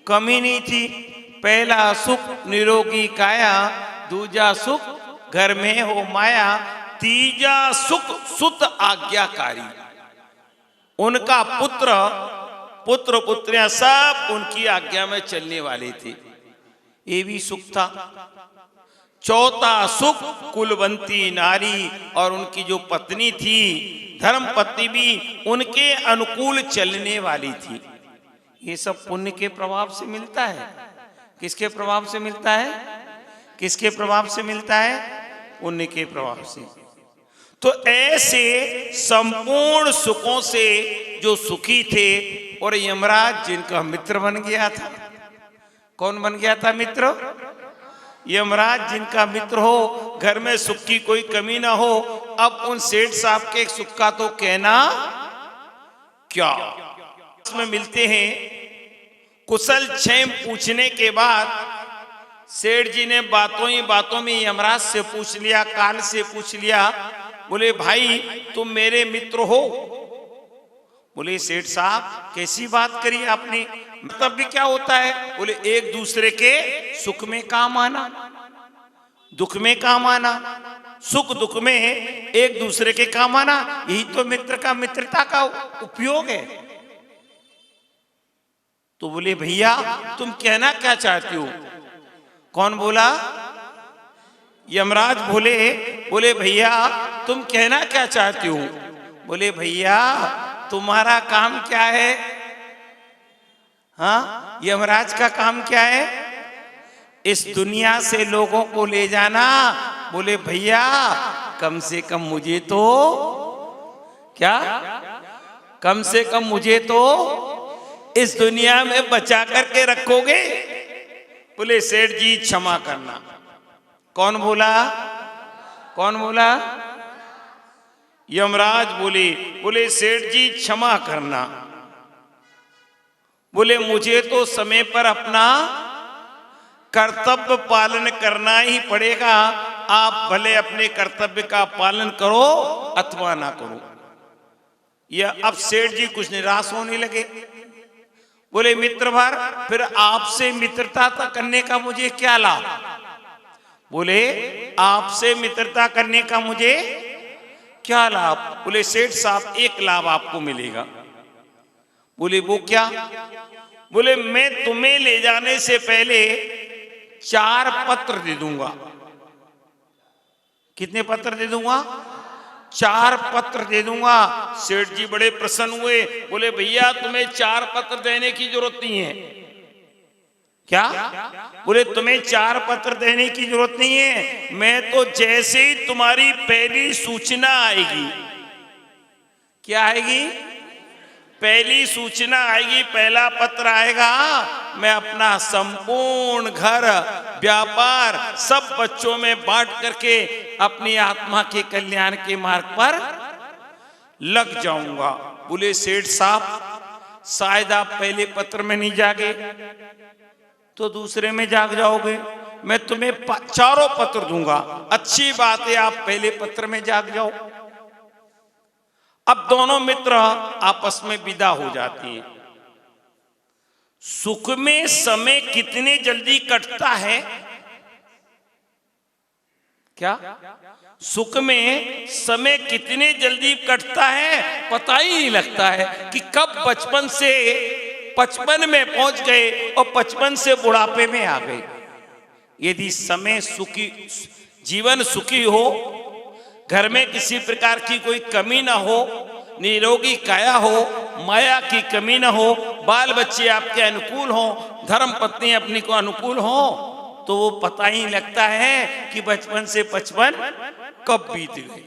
कमी नहीं थी। पहला सुख निरोगी काया, दूजा सुख घर में हो माया, तीजा सुख सुत आज्ञाकारी। उनका पुत्र पुत्रियां सब उनकी आज्ञा में चलने वाले थे, ये भी सुख था। चौथा सुख कुलवंती नारी, और उनकी जो पत्नी थी धर्म पत्नी भी उनके अनुकूल चलने वाली थी। ये सब पुण्य के प्रभाव से मिलता है। किसके प्रभाव से मिलता है? किसके प्रभाव से मिलता है? पुण्य के प्रभाव से। तो ऐसे संपूर्ण सुखों से जो सुखी थे, और यमराज जिनका मित्र बन गया था। कौन बन गया था मित्र? यमराज जिनका मित्र हो, घर में सुख की कोई कमी ना हो। अब उन सेठ साहब के सुख का तो कहना क्या। इसमें मिलते हैं, कुशल क्षेम पूछने के बाद सेठ जी ने बातों ही बातों में यमराज से पूछ लिया, काल से पूछ लिया। बोले भाई तुम मेरे मित्र हो? बोले सेठ साहब कैसी बात करी आपने, मतलब भी क्या होता है? बोले एक दूसरे के सुख में काम आना, दुख में काम आना, सुख दुख में एक दूसरे के काम आना, यही तो मित्रता का उपयोग है। तो बोले भैया तुम कहना क्या चाहते हो? कौन बोला? यमराज बोले भैया तुम कहना क्या चाहते हो? बोले भैया तुम्हारा काम क्या है? हाँ, यमराज का काम क्या है? इस दुनिया से लोगों को ले जाना। बोले भैया कम से कम मुझे तो, क्या कम से कम मुझे तो इस दुनिया में बचा करके रखोगे? बोले सेठ जी क्षमा करना। कौन बोला? कौन बोला? यमराज बोले सेठ जी क्षमा करना। बोले मुझे तो समय पर अपना कर्तव्य पालन करना ही पड़ेगा। आप भले अपने कर्तव्य का पालन करो अथवा ना करो। यह अब सेठ जी कुछ निराश होने लगे। बोले मित्र भर, फिर आपसे मित्रता करने का मुझे क्या लाभ? बोले आपसे मित्रता करने का मुझे क्या लाभ? बोले सेठ साहब एक लाभ आपको मिलेगा। बोले वो क्या? बोले मैं तुम्हें ले जाने से पहले 4 पत्र दे दूंगा। कितने पत्र दे दूंगा? 4 पत्र दे दूंगा। सेठ जी बड़े प्रसन्न हुए। बोले भैया तुम्हें 4 पत्र देने की जरूरत नहीं है। क्या? बोले तुम्हें 4 पत्र देने की जरूरत नहीं है। मैं तो जैसे ही तुम्हारी पहली सूचना आएगी, क्या आएगी? पहली सूचना आएगी, पहला पत्र आएगा, मैं अपना संपूर्ण घर व्यापार सब बच्चों में बांट करके अपनी आत्मा के कल्याण के मार्ग पर लग जाऊंगा। बोले सेठ साहब शायद आप पहले पत्र में नहीं जागे तो दूसरे में जाग जाओगे, मैं तुम्हें चारों पत्र दूंगा, अच्छी बात है आप पहले पत्र में जाग जाओ। अब दोनों मित्र आपस में विदा हो जाती हैं। सुख में समय कितने जल्दी कटता है, क्या सुख में समय कितने जल्दी कटता है पता ही नहीं लगता है कि कब बचपन से 55 में पहुंच गए और 55 से बुढ़ापे में आ गए। यदि समय सुखी, जीवन सुखी हो, घर में किसी प्रकार की कोई कमी ना हो, निरोगी काया हो, माया की कमी ना हो, बाल बच्चे आपके अनुकूल हो, धर्म पत्नी अपनी को अनुकूल हो, तो वो पता ही लगता है कि बचपन से 55 कब बीत गए।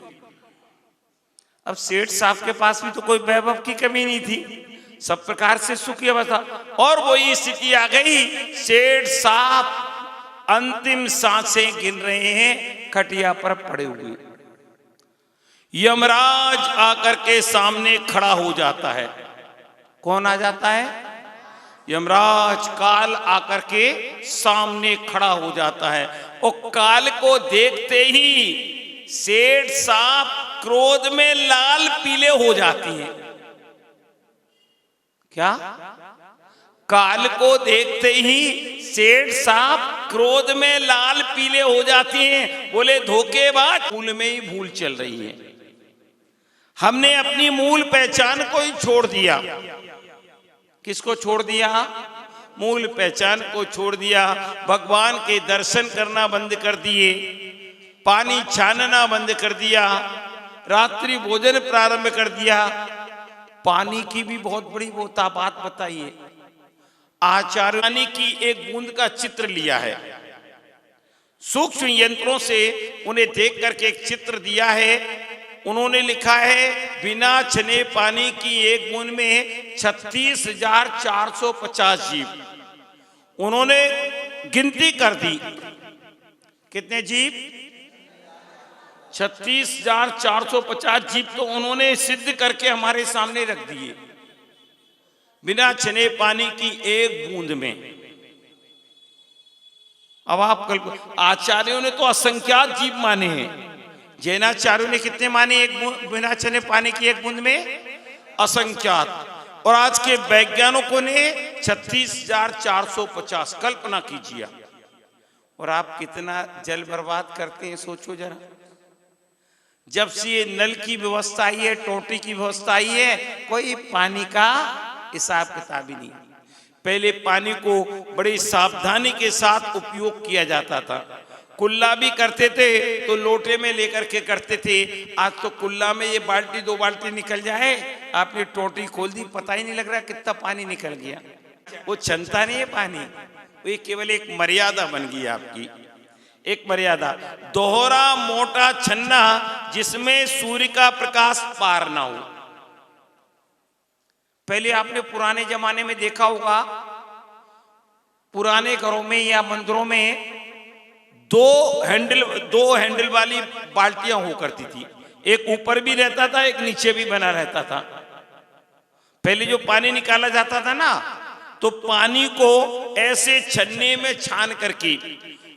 अब सेठ साहब के पास भी तो कोई वैभव की कमी नहीं थी, सब प्रकार से सुखी अवस्था, और वही स्थिति आ गई। सेठ साहब अंतिम सांसें गिन रहे हैं, खटिया पर पड़े हुए। यमराज आकर के सामने खड़ा हो जाता है। कौन आ जाता है? यमराज काल आकर के सामने खड़ा हो जाता है, और काल को देखते ही सेठ साहब क्रोध में लाल पीले हो जाती हैं। क्या? काल को देखते ही सेठ साहब क्रोध में लाल पीले हो जाती हैं। बोले धोखेबाज, मूल में ही भूल चल रही है, हमने अपनी मूल पहचान को ही छोड़ दिया। किसको छोड़ दिया? मूल पहचान को छोड़ दिया। भगवान के दर्शन करना बंद कर दिए, पानी छानना बंद कर दिया, रात्रि भोजन प्रारंभ कर दिया। पानी की भी बहुत बड़ी बात बताइए। आचार्य पानी की एक बूंद का चित्र लिया है, सूक्ष्म यंत्रों से उन्हें देख करके एक चित्र दिया है। उन्होंने लिखा है बिना छने पानी की एक बूंद में 36,450 जीव। उन्होंने गिनती कर दी, कितने जीव? 36,450 जीव तो उन्होंने सिद्ध करके हमारे सामने रख दिए, बिना छने पानी की एक बूंद में। अब आप आचार्यों ने तो असंख्यात जीव माने हैं, जैनाचार्यों ने कितने माने एक बिना छने पानी की एक बूंद में? असंख्यात। और आज के वैज्ञानिकों ने 36,450। कल्पना कीजिए। और आप कितना जल बर्बाद करते हैं, सोचो जरा। जब से ये नल की व्यवस्था आई है, टोटी की व्यवस्था आई है, कोई पानी का हिसाब किताब ही नहीं। पहले पानी को बड़ी सावधानी के साथ उपयोग किया जाता था। कुल्ला भी करते थे तो लोटे में लेकर के करते थे। आज तो कुल्ला में ये बाल्टी 2 बाल्टी निकल जाए, आपने टोटी खोल दी, पता ही नहीं लग रहा कितना पानी निकल गया। वो क्षमता नहीं है पानी, वो केवल एक मर्यादा बन गई आपकी, एक मर्यादा। दोहरा मोटा छन्ना जिसमें सूर्य का प्रकाश पार ना हो। पहले आपने पुराने जमाने में देखा होगा, पुराने घरों में या मंदिरों में दो हैंडल वाली बाल्टियां हो करती थी, एक ऊपर भी रहता था, एक नीचे भी बना रहता था। पहले जो पानी निकाला जाता था ना, तो पानी को ऐसे छन्ने में छान करके,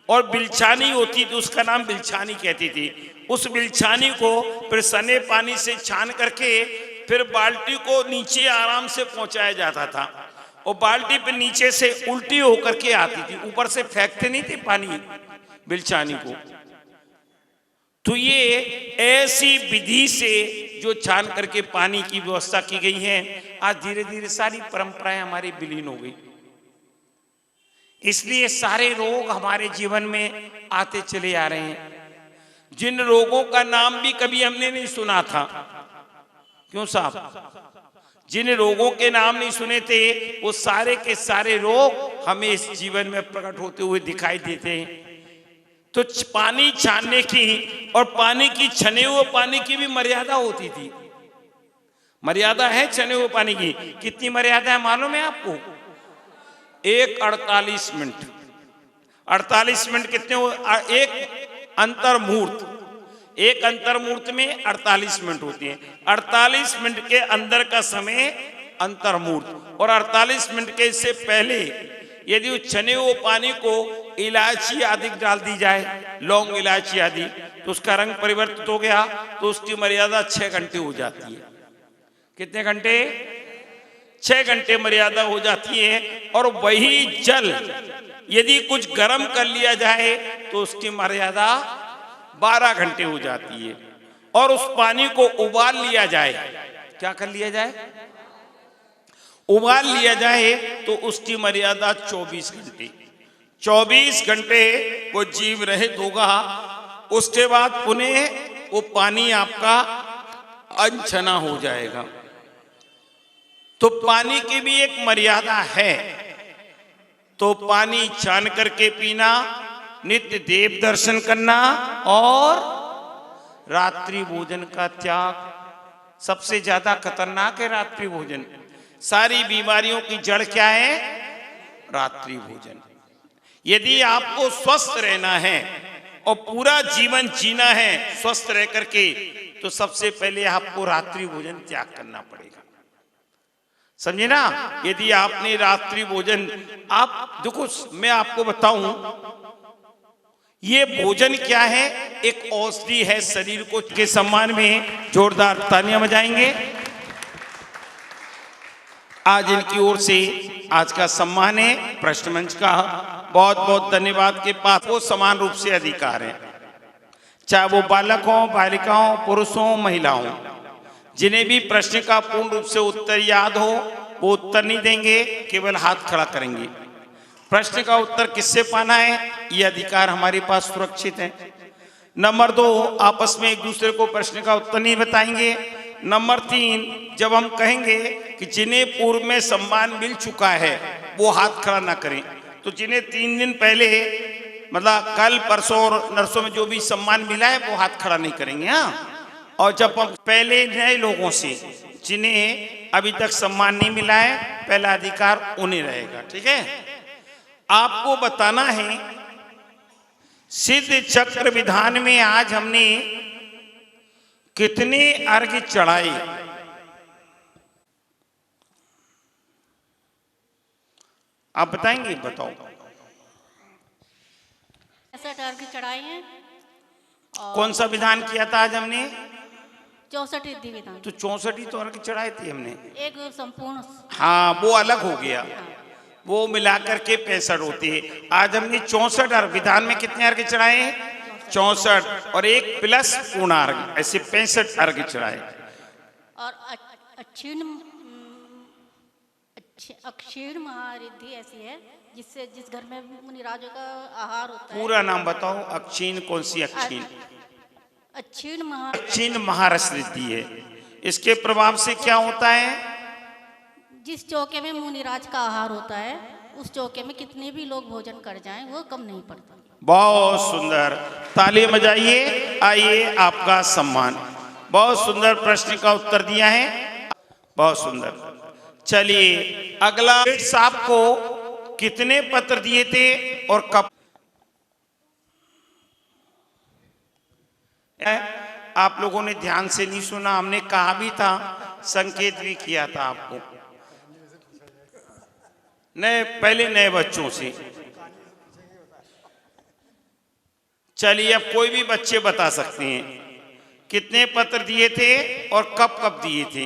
और बिलछानी होती थी, उसका नाम बिलछानी कहती थी। उस बिलछानी को फिर सने पानी से छान करके फिर बाल्टी को नीचे आराम से पहुंचाया जाता था, और बाल्टी पे नीचे से उल्टी होकर के आती थी, ऊपर से फेंकते नहीं थे पानी बिलछानी को। तो ये ऐसी विधि से जो छान करके पानी की व्यवस्था की गई है, आज धीरे धीरे सारी परंपराएं हमारी विलीन हो गई। इसलिए सारे रोग हमारे जीवन में आते चले आ रहे हैं, जिन रोगों का नाम भी कभी हमने नहीं सुना था। क्यों साहब? जिन रोगों के नाम नहीं सुने थे, वो सारे के सारे रोग हमें इस जीवन में प्रकट होते हुए दिखाई देते हैं। तो पानी छानने की और पानी की, छने हुए पानी की भी मर्यादा होती थी। मर्यादा है छने हुए पानी की। कितनी मर्यादा है मालूम है आपको? 48 मिनट। 48 मिनट कितने? एक अंतर मुहूर्त, एक अंतर्मूर्त में 48 मिनट होती है। 48 मिनट के अंदर का समय अंतर्मूर्त, और 48 मिनट के इससे पहले यदि उस छने हुए पानी को इलायची आदि डाल दी जाए, लौंग इलायची आदि, तो उसका रंग परिवर्तित हो गया, तो उसकी मर्यादा 6 घंटे हो जाती है। कितने घंटे? 6 घंटे मर्यादा हो जाती है। और वही जल यदि कुछ गर्म कर लिया जाए तो उसकी मर्यादा 12 घंटे हो जाती है। और उस पानी को उबाल लिया जाए, क्या कर लिया जाए? उबाल लिया जाए तो उसकी मर्यादा 24 घंटे। 24 घंटे वो जीव रहित होगा। उसके बाद पुनः वो पानी आपका अनछना हो जाएगा। तो पानी की भी एक मर्यादा है। तो पानी छान करके पीना, नित्य देव दर्शन करना और रात्रि भोजन का त्याग। सबसे ज्यादा खतरनाक है रात्रि भोजन। सारी बीमारियों की जड़ क्या है? रात्रि भोजन। यदि आपको स्वस्थ रहना है और पूरा जीवन जीना है स्वस्थ रह करके, तो सबसे पहले आपको रात्रि भोजन त्याग करना पड़ेगा। समझे ना? यदि आपने रात्रि भोजन, आप देखो, मैं आपको बताऊं, ये भोजन क्या है? एक औषधि है शरीर को। के सम्मान में जोरदार तालियां बजाएंगे। आज इनकी ओर से आज का सम्मान है प्रश्न मंच का। बहुत बहुत धन्यवाद। के पास वो समान रूप से अधिकार है, चाहे वो बालक हो, बालिका हो, पुरुष हो, महिला हो। जिन्हें भी प्रश्न का पूर्ण रूप से उत्तर याद हो वो उत्तर नहीं देंगे, केवल हाथ खड़ा करेंगे। प्रश्न का उत्तर किससे पाना है, ये अधिकार हमारे पास सुरक्षित है। नंबर 2, आपस में एक दूसरे को प्रश्न का उत्तर नहीं बताएंगे। नंबर 3, जब हम कहेंगे कि जिन्हें पूर्व में सम्मान मिल चुका है वो हाथ खड़ा ना करें, तो जिन्हें 3 दिन पहले, मतलब कल, परसों और नरसों में जो भी सम्मान मिला है वो हाथ खड़ा नहीं करेंगे। हाँ, और जब हम पहले नए लोगों से जिन्हें अभी तक सम्मान नहीं मिला है, पहला अधिकार उन्हें रहेगा। ठीक है? आपको बताना है सिद्ध चक्र विधान में आज हमने कितने अर्घ्य चढ़ाए? आप बताएंगे? बताओ। 65 अर्घ्य चढ़ाए हैं। कौन सा विधान किया था आज हमने? 64 रिद्धि विधान। तो 64 ही तो अर्घ्य चढ़ाए थे हमने। एक संपूर्ण। हाँ, वो अलग हो गया, वो मिलाकर के 65 होते हैं। आज हमने 64 अर्घ्य। विधान में कितने अर्घ्य चढ़ाए हैं? 64, और एक प्लस पूर्ण अर्घ्य, ऐसे 65 अर्घ्य चढ़ाए। और अक्षीण महारिद्धि ऐसी है जिससे जिस घर में मुनिराजों का आहार होता है। पूरा नाम बताओ। अक्षीण कौन सी अक्षीण? अक्षीण महारस रिद्धि है। इसके प्रभाव से क्या होता है? जिस चौके में मुनिराज का आहार होता है उस चौके में कितने भी लोग भोजन कर जाएं वो कम नहीं पड़ता। बहुत सुंदर, ताली बजाइए। आइए, आपका सम्मान। बहुत सुंदर प्रश्न का उत्तर दिया है, बहुत सुंदर। चलिए अगला, साहब को कितने पत्र दिए थे और कब? आप लोगों ने ध्यान से नहीं सुना, हमने कहा भी था, संकेत भी किया था आपको। पहले नए बच्चों से। चलिए, अब कोई भी बच्चे बता सकते हैं कितने पत्र दिए थे और कब कब दिए थे।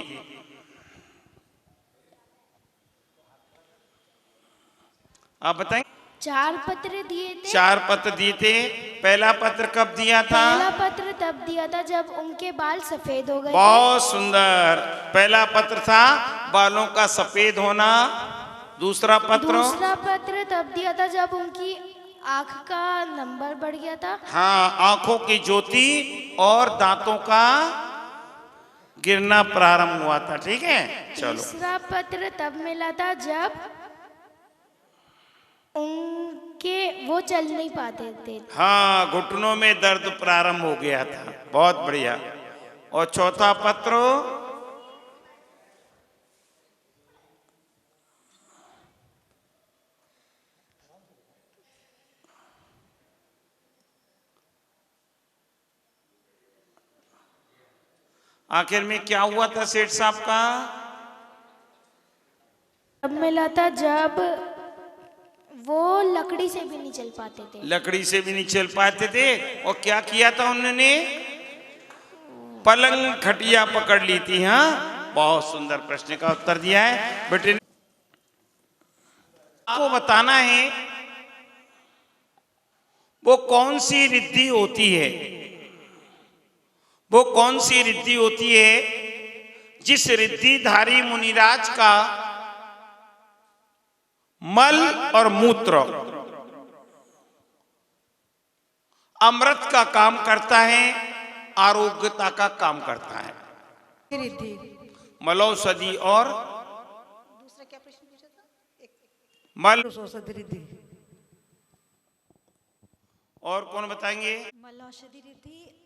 आप बताएं। 4 पत्र दिए थे। 4 पत्र दिए थे। पहला पत्र कब दिया था? पहला पत्र तब दिया था जब उनके बाल सफेद हो गए। बहुत सुंदर। पहला पत्र था बालों का सफेद होना। दूसरा पत्र तब दिया था जब उनकी आंख का नंबर बढ़ गया था। हाँ, आंखों की ज्योति और दांतों का गिरना प्रारंभ हुआ था। ठीक है, चलो। तीसरा पत्र तब मिला था जब उनके वो चल नहीं पाते थे। हाँ, घुटनों में दर्द प्रारंभ हो गया था। बहुत बढ़िया। और चौथा पत्र? आखिर में क्या हुआ था सेठ साहब का? तब मिला था जब वो लकड़ी से भी नहीं चल पाते थे। लकड़ी से भी नहीं चल पाते थे। और क्या किया था उन्होंने? पलंग खटिया पकड़ ली थी। हाँ, बहुत सुंदर प्रश्न का उत्तर दिया है बेटे। आपको बताना है वो कौन सी रिद्धि होती है, वो कौन सी रिद्धि होती है जिस रिद्धिधारी मुनिराज का मल और मूत्र अमृत का काम करता है, आरोग्यता का काम करता है। रिद्धि मलौषधि और दूसरा क्या प्रश्न पूछा था? मल औषधि रिद्धि। और कौन बताएंगे? मलौषधि रिद्धि,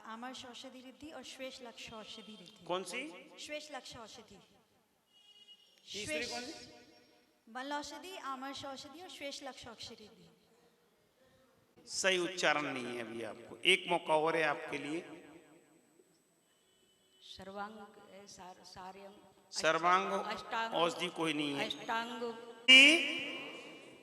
आमर्ष औषधि रिद्धि और श्वेश लक्ष्य औषधि रिद्धि। कौन सी? श्वेश लक्ष्य औषधि। तीसरी कौन सी? मलौषधि, आमर्ष औषधि और श्वेश लक्ष्य औषधि रिद्धि। सही उच्चारण नहीं है अभी आपको, एक मौका और है आपके लिए। सर्वांग सार्यम सर्वांग अष्टांग औषधि कोई नहीं है। अष्टांग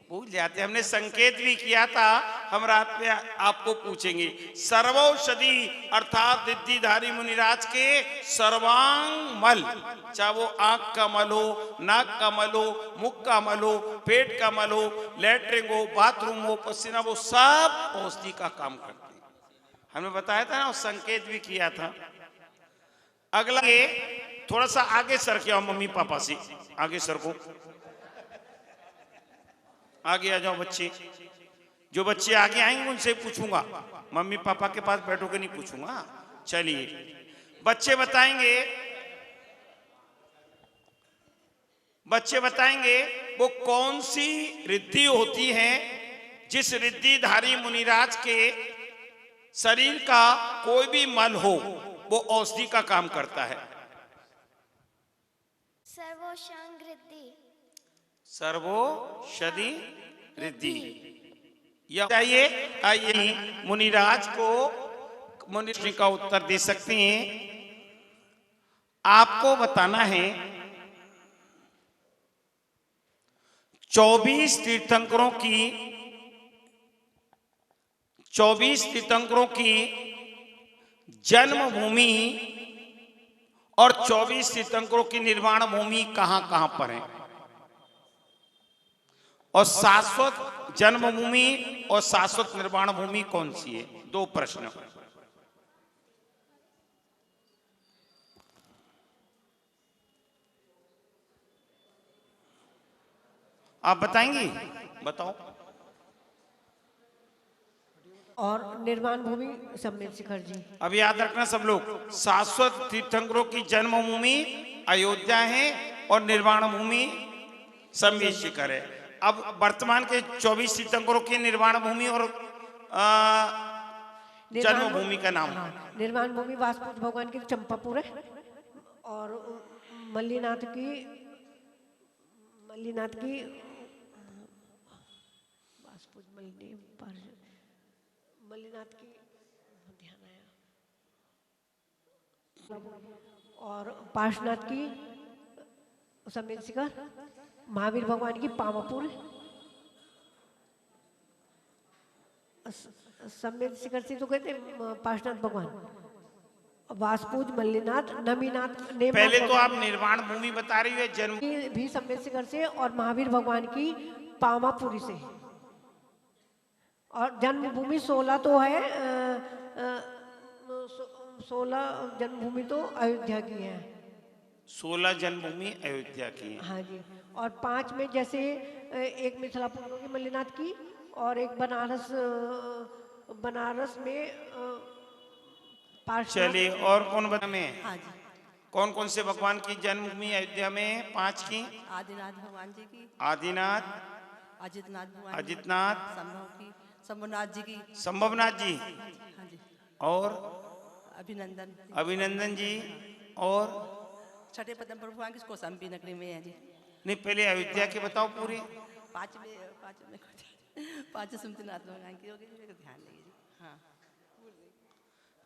भूल जाते, हमने संकेत भी किया था, हम रात में आपको पूछेंगे। सर्वौषधि अर्थात रिद्धिधारी मुनिराज के सर्वांग मल, चाहे वो आंख का मल हो, नाक का मल हो, मुख का मल हो, पेट का मल हो, लेटरिन हो, बाथरूम हो, पसीना, वो सब औषधि का काम करते हैं। हमने बताया था ना, और संकेत भी किया था। अगला ये थोड़ा सा आगे सर के आओ मम्मी पापा से, आगे सर को, आगे आ जाओ बच्चे। जो बच्चे आगे आएंगे उनसे पूछूंगा, मम्मी पापा के पास बैठोगे नहीं पूछूंगा। चलिए बच्चे बताएंगे, बच्चे बताएंगे वो कौन सी रिद्धि होती है जिस रिद्धिधारी मुनिराज के शरीर का कोई भी मल हो वो औषधि का काम करता है। सर्वोशांग रिद्धि। सर्वौषधि रिद्धि। यह चाहिए, आइए मुनिराज को मुनि का उत्तर दे सकते हैं। आपको बताना है 24 तीर्थंकरों की जन्मभूमि और 24 तीर्थंकरों की निर्वाण भूमि कहां कहां पर है, और शाश्वत जन्मभूमि और शाश्वत निर्वाण भूमि कौन सी है। 2 प्रश्न। आप बताएंगी? बताओ। और निर्वाण भूमि सम्मेद शिखर जी। अब याद रखना सब लोग, शाश्वत तीर्थंकरों की जन्मभूमि अयोध्या है और निर्वाण भूमि सम्मेद शिखर है। अब वर्तमान के 24 तीर्थंकरों की निर्वाण भूमि और जन्मभूमि का नाम। हाँ, निर्वाण भूमि वासपुज भगवान की चंपापुर है, और मल्लीनाथ की वासपुज मल्लीनाथ की ध्यान आया, और पार्श्वनाथ की सम्मेद शिखर, महावीर भगवान की पावापुर, सम्मेद शिखर से तो कहते पार्श्वनाथ भगवान, वासपुज, मल्लीनाथ, नमीनाथ। पहले तो आप निर्वाण भूमि बता रही है, जन्म भी सम्मेद शिखर से, और महावीर भगवान की पावापुरी से, और जन्मभूमि 16 तो है, 16 जन्मभूमि तो अयोध्या की है। 16 जन्मभूमि अयोध्या की है। हाँ जी, और 5 में जैसे एक मिथिलापुर होगी मल्लीनाथ की, और एक बनारस में पार्श्वनाथ। चलिए, और कौन बता में? हाँ जी, कौन कौन से भगवान की जन्मभूमि अयोध्या में? 5 की। आदिनाथ भगवान जी की, आदिनाथ, अजितनाथ भगवान जी, अजितनाथ, संभव की, शंभुनाथ जी की, संभवनाथ जी, हाँ जी, और अभिनंदन जी, और छठे पदम पर भगवान की कौशाम्बी नगरी में है जी। नहीं, पहले अयोध्या के बताओ पूरी। 5 सुमतिनाथ भगवान की होगी, मेरे को ध्यान नहीं है जी। हाँ,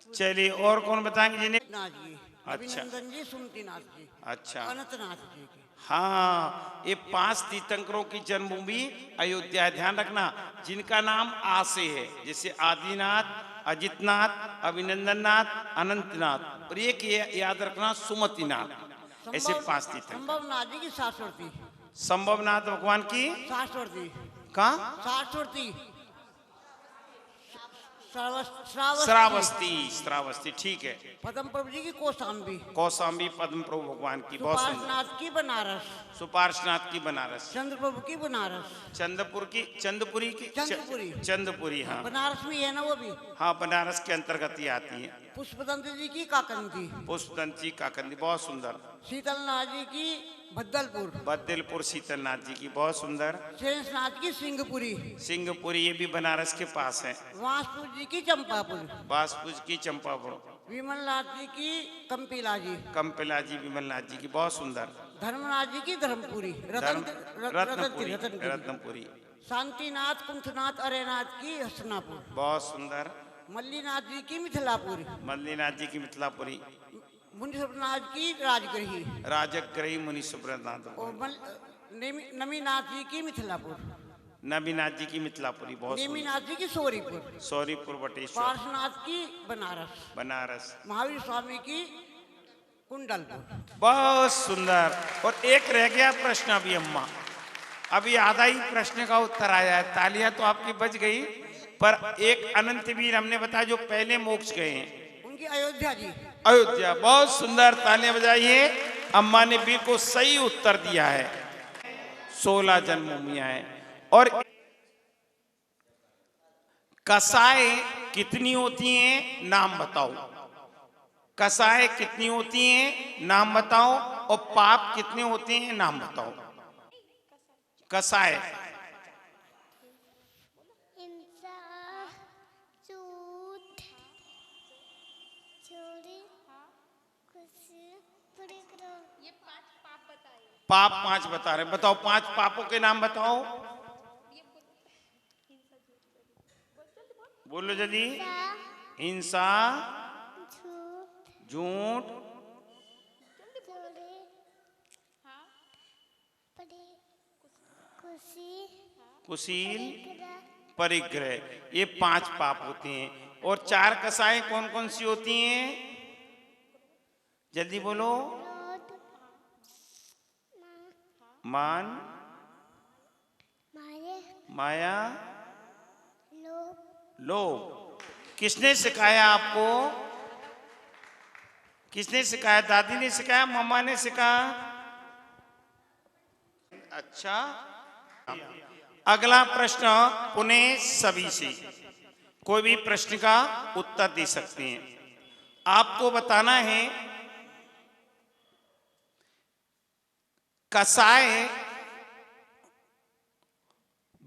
चलिए, और कौन बताएंगे जिन्हें? नाथ जी, अच्छा। अभिनंदन जी, सुमति नाथ जी, अच्छा, अनंतनाथ जी की। हाँ, ये 5 तीर्थंकरों की जन्मभूमि अयोध्या है। ध्यान रखना, जिनका नाम आ से है, जैसे आदिनाथ, अजितनाथ, अभिनंदननाथ, अनंतनाथ, और एक ये याद रखना सुमतिनाथ। ऐसे 5 तीर्थंकर। संभवनाथ जी की शाश्वती, संभवनाथ भगवान की शाश्वती, कहाँ? शाश्वती, श्रावस्ती, श्रावस्ती, ठीक है। पद्म प्रभु जी की कौशाम्बी, कौशाम्बी पद्म प्रभु भगवान की, बहुत सुंदर। सुपार्शनाथ की बनारस, सुपार्शनाथ की बनारस, चंद्र प्रभु की बनारस, चंद्रपुर की, चंद्रपुरी की, चंद्रपुरी। चंद्रपुरी, हाँ बनारस में है ना वो भी। हाँ, बनारस के अंतर्गत ही आती है। पुष्पदंत जी की काकंदी, पुष्पदंती काकंदी, बहुत सुंदर। शीतलनाथ जी की भद्दलपुर, बद्दलपुर शीतलनाथ जी की, बहुत सुंदर। शेषनाथ की सिंहपुरी, सिंहपुरी, ये भी बनारस के पास है। वासपुर जी की चंपापुर, बासपुर की चंपापुर, विमलनाथ जी की कंपिला जी, कंपिला जी, विमलनाथ जी की, बहुत सुंदर। धर्मनाथ जी की धर्मपुरी, रत्नपुरी, रत्नपुरी, शांतिनाथ कुंठनाथ अरेनाथ की हसनापुर, बहुत सुंदर। मल्लीनाथ जी की मिथिलापुर, मल्लीनाथ जी की मिथिलापुरी, मुनिसुरनाथ की राजगृही, राजगृही मुनि सुब्रतनाथ, और नमीनाथ जी की मिथिलापुर, नबीनाथ जी की मिथिलापुरी, बहुत सुंदर। नेमीनाथ जी की सोरीपुर, सौरीपुर बटेश्वर, पार्श्वनाथ की बनारस, बनारस, महावीर स्वामी की कुंडलपुर। बहुत सुंदर। और एक रह गया प्रश्न अभी अम्मा, अभी आधा ही प्रश्न का उत्तर आया है। तालियां तो आपकी बच गई, पर एक अनंत वीर हमने बताया जो पहले मोक्ष गए हैं, उनकी अयोध्या जी। अयोध्या, बहुत सुंदर, तालियां बजाइए। अम्मा ने बिल्कुल सही उत्तर दिया है। 16 जन्मभूमियां हैं। और कसाए कितनी होती हैं, नाम बताओ। कसाए कितनी होती हैं, नाम बताओ। और पाप कितने होते हैं, नाम बताओ। कसाए, हिंसा, झूठ, चोरी, खुशी, परिग्रह। ये 5 पाप बताए। पाप 5 बता रहे, बताओ 5 पापों के नाम बताओ। बोलो जल्दी। हिंसा, झूठ, झूठ, चोरी, खुशी, कुशील, परिग्रह। परिग्रह, ये 5 पाप होते हैं। और 4 कसाएं कौन कौन सी होती हैं, जल्दी बोलो। क्रोध, मान, माया, लोभ। लोभ। किसने सिखाया आपको, किसने सिखाया? दादी ने सिखाया, मम्मा ने सिखाया? अच्छा, अगला प्रश्न पुनः सभी से, कोई भी प्रश्न का उत्तर दे सकते हैं। आपको बताना है कसाय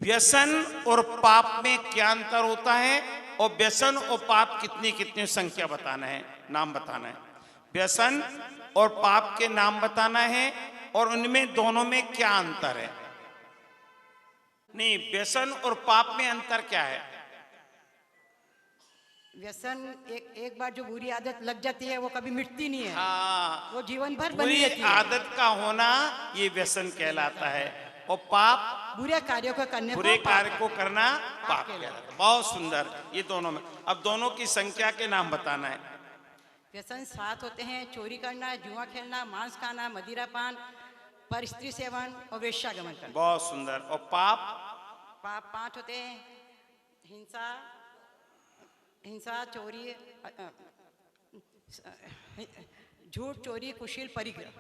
व्यसन और पाप में क्या अंतर होता है, और व्यसन और पाप कितनी कितनी संख्या बताना है, नाम बताना है। व्यसन और पाप के नाम बताना है, और उनमें दोनों में क्या अंतर है। नहीं, व्यसन और पाप में अंतर क्या है? व्यसन एक बार जो बुरी आदत लग जाती है वो कभी मिटती नहीं है, हाँ, वो जीवन भर बनी बुरी रहती है। आदत का होना ये व्यसन कहलाता है, और पाप, बुरे कार्यों को करने बुरे को कार्य को करना पाप कहलाता है। बहुत सुंदर, ये दोनों में। अब दोनों की संख्या के नाम बताना है। व्यसन 7 होते हैं, चोरी करना, जुआ खेलना, मांस खाना, मदिरापान, पर स्त्री सेवन और वेश्यागमन करना। बहुत सुंदर। और पाप? पाप 5 होते हैं, हिंसा, चोरी, झूठ, चोरी, कुशील, परिग्रह।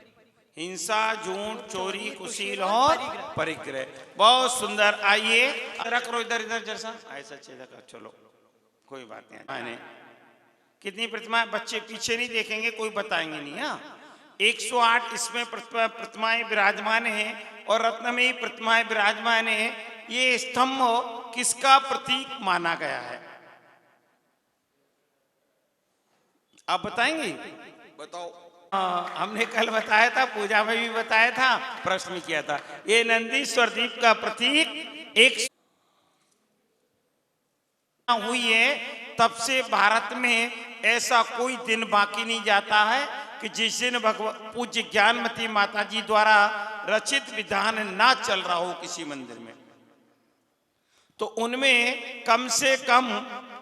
हिंसा, झूठ, चोरी, कुशील और परिग्रह। बहुत सुंदर। आइए रख लो इधर, इधर जैसा ऐसा चेहरा कर, चलो कोई बात नहीं। मैंने कितनी प्रतिमाएं, बच्चे पीछे नहीं देखेंगे, कोई बताएंगे नहीं। हाँ, 108 इसमें प्रतिमाएं विराजमान हैं, और रत्न में ही प्रतिमाएं विराजमान हैं। ये स्तंभ किसका प्रतीक माना गया है, आप बताएंगे? बताओ। हमने कल बताया था, पूजा में भी बताया था, प्रश्न किया था। ये नंदीश्वर द्वीप का प्रतीक एक हुई है, तब से भारत में ऐसा कोई दिन बाकी नहीं जाता है कि जिस दिन पूज्य ज्ञानमती माता जी द्वारा रचित विधान ना चल रहा हो किसी मंदिर में। तो उनमें कम से कम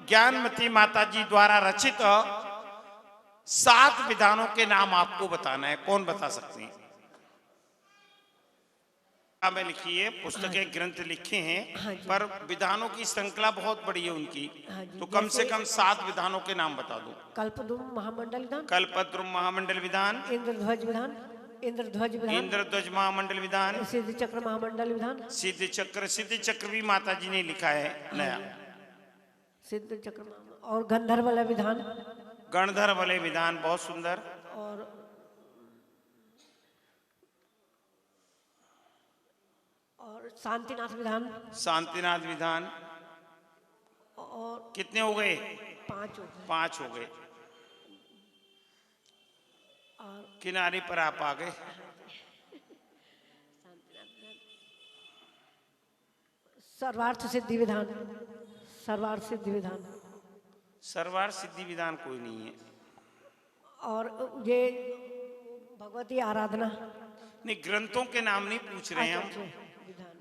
ज्ञानमती माता जी द्वारा रचित 7 विधानों के नाम आपको बताना है। कौन बता सकते हैं? में लिखी है, पुस्तकें ग्रंथ लिखे हैं, पर विधानों की श्रृंखला बहुत बड़ी है उनकी। तो कम से कम 7 विधानों के नाम बता दो। कल्पद्रुम महामंडल विधान, कल्पद्रुम महामंडल विधान, इंद्रध्वज विधान, इंद्रध्वज विधान, इंद्रध्वज महामंडल विधान, सिद्ध चक्र महामंडल विधान, सिद्ध चक्र भी माता जी ने लिखा है नया, सिद्ध चक्र और गंधर्व वलय विधान, गणधर वलय विधान बहुत सुंदर, और शांतिनाथ विधान, शांतिनाथ विधान। और कितने हो गए? 5 हो गए। और किनारे पर आप आ गए। सर्वार्थ सिद्धि विधान, सर्वार्थ सिद्धि विधान, सर्वार्थ सिद्धि विधान कोई नहीं है। और ये भगवती आराधना। नहीं, ग्रंथों के नाम नहीं पूछ रहे हैं हम, विधान,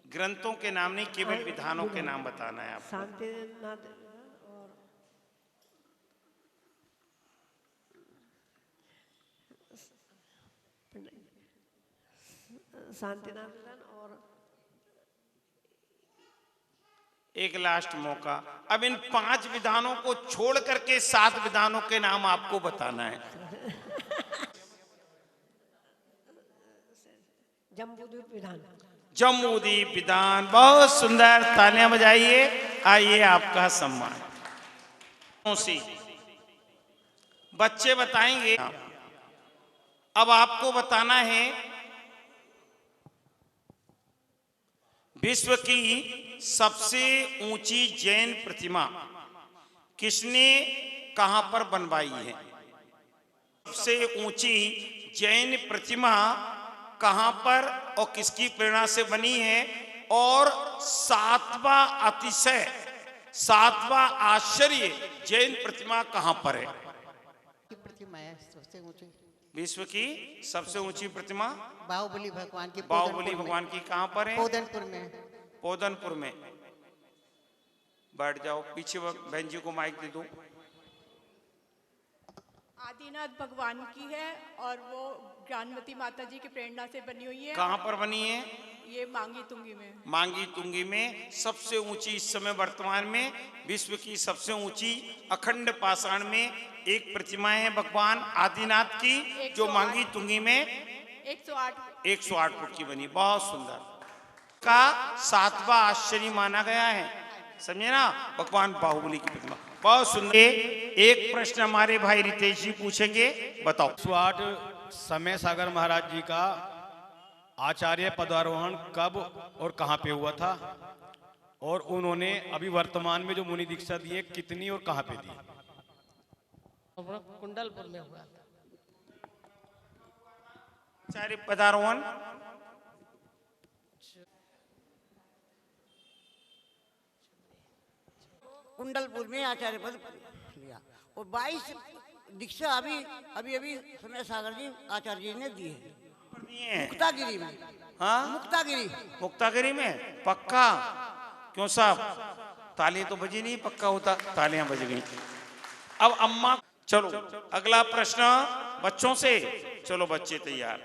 ग्रंथों के नाम नहीं, केवल विधानों के नाम बताना है आपको। शांतिनाथ और शांतिनाथ विधान और एक लास्ट मौका। अब इन 5 विधानों को छोड़ करके 7 विधानों के नाम आपको बताना है। जम्बूद्वीप विधान, जम्बूद्वीप विधान बहुत सुंदर, तालियां बजाइए। आइए आपका सम्मान। बच्चे बताएंगे। अब आपको बताना है विश्व की सबसे ऊंची जैन प्रतिमा किसने कहां पर बनवाई है? सबसे ऊंची जैन प्रतिमा कहां पर और किसकी प्रेरणा से बनी है? और 7वां अतिशय, 7वां आश्चर्य जैन प्रतिमा कहां पर है? प्रतिमा है सबसे ऊंची, विश्व की सबसे ऊंची प्रतिमा बाहुबली भगवान की, बाहुबली भगवान की कहां पर है? पोदनपुर में। पोदनपुर में। बैठ जाओ, पीछे बहन जी को माइक दे दो। आदिनाथ भगवान की है और वो ज्ञानमती माता जी की प्रेरणा से बनी हुई है। कहां पर बनी है? ये मांगी तुंगी में। मांगी तुंगी में सबसे ऊंची इस समय वर्तमान में विश्व की सबसे ऊंची अखंड पाषाण में एक प्रतिमा है भगवान आदिनाथ की, जो मांगी तुंगी में 108 फुट की बनी, बहुत सुंदर। का 7वां आश्चर्य माना गया है, समझे ना, भगवान बाहुबली की प्रतिमा बहुत सुंदर। एक प्रश्न हमारे भाई रितेश जी पूछेंगे, बताओ। 108 समय सागर महाराज जी का आचार्य पदारोहण कब और कहां पे हुआ था, और उन्होंने अभी वर्तमान में जो मुनि दीक्षा दी है कितनी और कहां पे दी? कुंडलपुर में हुआ था आचार्य पदारोहण। कुंडलपुर में आचार्य पद लिया, और 22 दीक्षा अभी अभी अभी समय सागर जी आचार्य जी ने दी है मुक्तागिरी में। हाँ, मुक्तागिरी में पक्का? क्यों साहब, तालियां तो बजी नहीं, पक्का होता तालियां बज गई। अब अम्मा, चलो अगला प्रश्न बच्चों से। चलो बच्चे तैयार,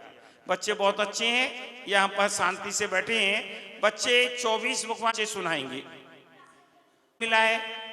बच्चे बहुत अच्छे हैं, यहाँ पर शांति से बैठे हैं। बच्चे 24 भगवान से सुनाएंगे। मिला है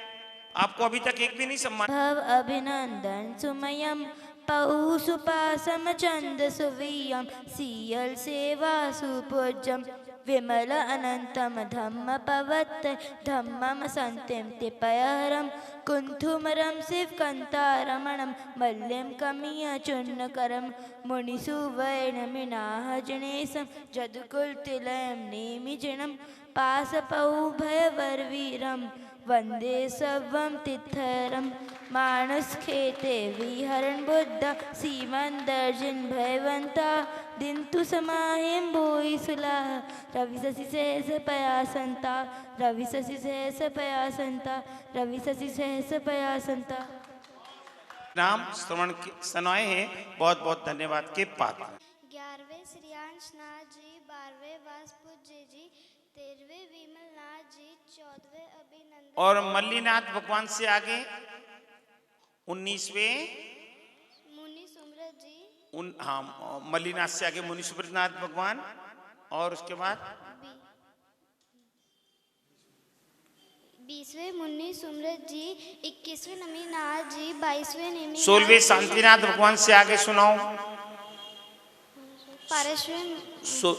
आपको अभी तक एक भी नहीं सम्मान? भव अभिनंदन सुमयम पौ सुपासम चंद सुवीयम सीयल सेवा सुपूज्यम विमल अनंतम धम्म पवत्त धम्मम संतिम तिपयहरम कुंथुमरम शिव कंतारमणम मल्यम कमीय चुन्नकरम मुनिसुवैन मिनाह जनेशम जदकुल तिलयम नेमिजनम पासपौ भयवरवीरम वंदे सर्वम तिथरम मानस खेते विहरण बुद्ध सीमंदर्जन भयवंता दिंतु समाहिम भोई सुलाह रवि शशि सहस पयासंता रवि शशि सहस पयासंता रवि शशि सहस पयासंता। नाम श्रवण सुनाए हैं, बहुत बहुत धन्यवाद के पात्र। 11वें श्रेयांश नाथ जी, 12वें वासपूज्य जी, 13वें विमल नाथ जी, 14वें अभिनंदन और मल्लीनाथ भगवान से आगे 19वें मुनि सुमरत जी, हाँ मल्लीनाथ से आगे मुनि सुब्रतनाथ भगवान, और उसके बाद 20वें मुनि सुमरत जी, 21वें नमीनाथ जी, 22वें निमि, 16वें शांतिनाथ भगवान से आगे सुनाओ।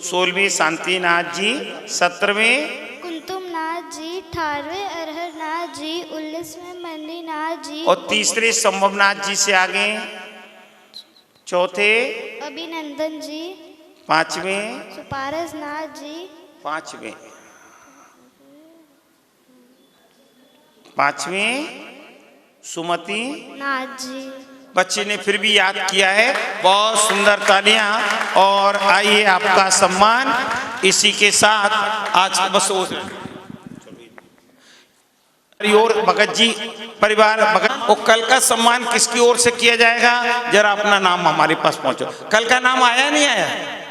16वें शांतिनाथ जी, 17वें कुंतुम नाथ जी, 18वें अरहर नाथ जी, 19वें मणिनाथ जी, और 3रे संभवनाथ जी से आगे 4थे अभिनंदन जी, 5वें सुपारस नाथ जी, 5वें सुमति नाथ जी। बच्चे ने फिर भी याद किया है, बहुत सुंदर तालियां। और आइए आपका सम्मान इसी के साथ आज बस और भगत जी परिवार भगत, और कल का सम्मान किसकी ओर से किया जाएगा, जरा अपना नाम हमारे पास पहुंचो। कल का नाम आया नहीं आया?